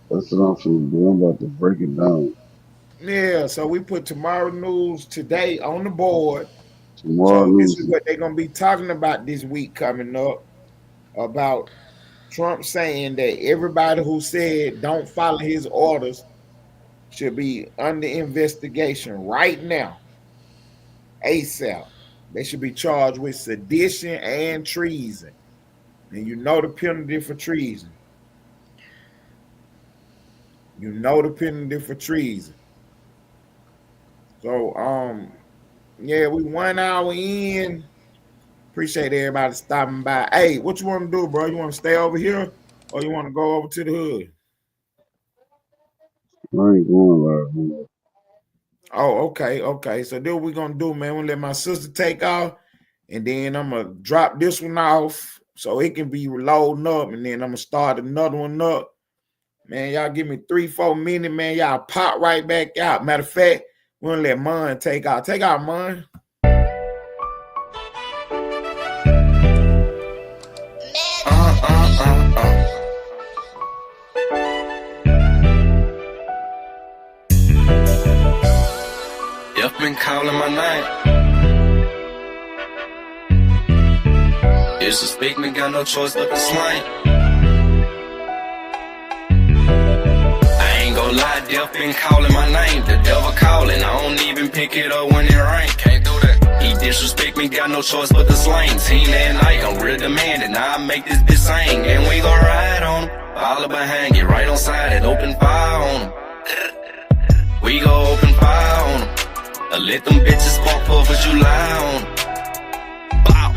That's what I'm finna do. I'm about to break it down. Yeah, so we put tomorrow news today on the board. Tomorrow so news. This is what they're going to be talking about this week coming up, about Trump saying that everybody who said don't follow his orders should be under investigation right now, ASAP. They should be charged with sedition and treason. And you know the penalty for treason. You know the penalty for treason. So, yeah, we 1 hour in. Appreciate everybody stopping by. Hey, what you want to do, bro? You want to stay over here or you want to go over to the hood? I ain't going live, man. Oh, okay. So then what we're going to do, man, we're going to let my sister take off, and then I'm going to drop this one off so it can be loading up, and then I'm going to start another one up. Man, y'all give me 3-4 minutes, man. Y'all pop right back out. Matter of fact, we're going to let Mon take out. Take out, Mon. You've been calling my name. Disrespect me, got no choice but to slang. I ain't gon' lie, death been calling my name. The devil calling, I don't even pick it up when it rain. Can't do that. He disrespect me, got no choice but to slang. Team that night, I'm real demanding. Now I make this bitch sing, and we gon' ride on him. All behind, get right on side and open fire on him. We gon' open fire on him. Let them bitches bump 4th of July on. Bow.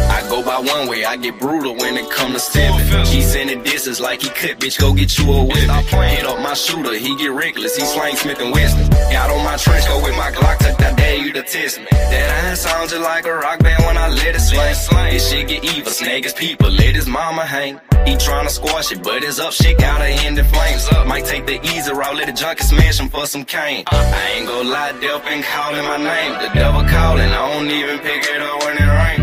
I go by ride one way, I get brutal when it come to stepping. He sending disses like he could, bitch, go get you a whip. Hit up my shooter, he get reckless, he slang Smith and Weston. Got on my trench coat with my Glock tucked, I dare you to test me. That iron sound just like a rock band when I let it swing. This shit get evil, snag his people, let his mama hang. He tryna squash it, but his up shit gotta end in flames. Might take the easy route, let the junkie smash him for some cane. I ain't gon' lie, death been calling my name. The devil calling, I don't even pick it up when it rain.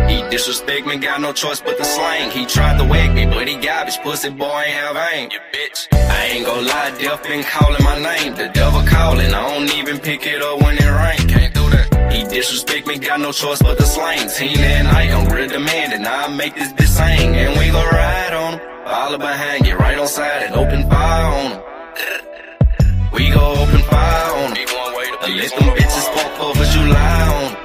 He disrespect me, got no choice but to slang. He tried to whack me, but he garbage, pussy boy ain't have aim. You bitch. I ain't gon' lie, death been calling my name. The devil calling, I don't even pick it up when it rain. Can't do that. He disrespect me, got no choice but the slang. Team that night, I'm real demanding. I make this bitch sing, and we gon' ride on him. All behind you, right on side, and open fire on him. We gon' open fire on him. Let them bitches fuck 4th of July on him.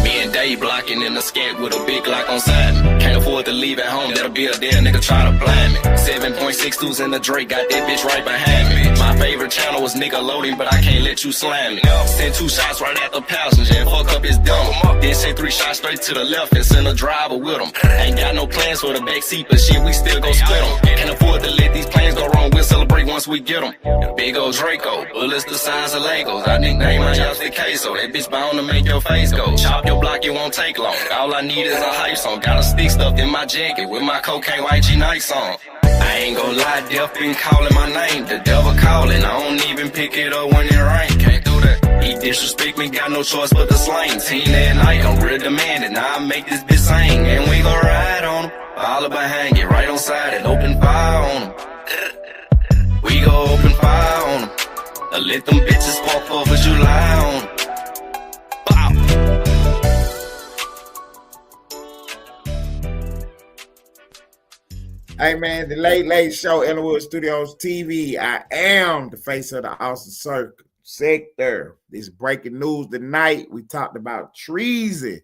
Me and Dave blocking in the scat with a big Glock on side. Can't afford to leave at home, that'll be a dead nigga try to blind me. 7.62s in the Drake, got that bitch right behind me. My favorite channel was Nickelodeon, but I can't let you slam me. Send 2 shots right at the passenger and fuck up his dumb. Then send 3 shots straight to the left and send a driver with him. Ain't got no plans for the backseat, but shit, we still gon' split them. Can't afford to let these plans go wrong, we'll celebrate once we get them. Big old Draco, bullets the size of Legos. I nickname my house the queso, that bitch bound to make your face go. Chop your block, it won't take long. All I need is a hype song. Got a stick stuffed in my jacket with my cocaine YG Nights on. I ain't gon' lie, death been calling my name. The devil calling, I don't even pick it up when it rain. Can't do that. He disrespect me, got no choice but to slang. Team that night, I'm real demanding. I make this bitch sing, and we gon' ride on him. All behind you, right on side, and open fire on him. We gon' open fire on him. Let them bitches walk 4th of July on him. Hey man, the Late Late Show, Ellenwood Studios TV. I am the face of the Austin sector. This breaking news tonight. We talked about treason.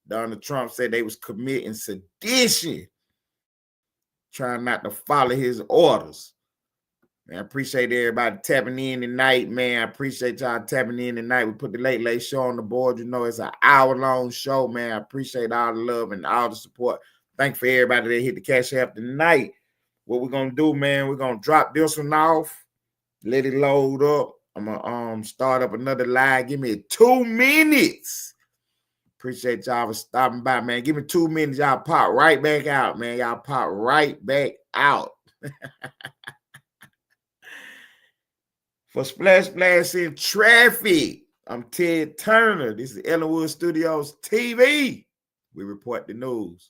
Donald Trump said they was committing sedition, trying not to follow his orders. Man, I appreciate everybody tapping in tonight, man. I appreciate y'all tapping in tonight. We put the Late Late Show on the board. You know, it's an hour-long show, man. I appreciate all the love and all the support. Thanks for everybody that hit the Cash App tonight. What we're going to do, man, we're going to drop this one off, let it load up. I'm going to start up another live. Give me 2 minutes. Appreciate y'all for stopping by, man. Give me 2 minutes. Y'all pop right back out, man. Y'all pop right back out. For Splash Blast in Traffic, I'm Ted Turner. This is Ellenwood Studios TV. We report the news.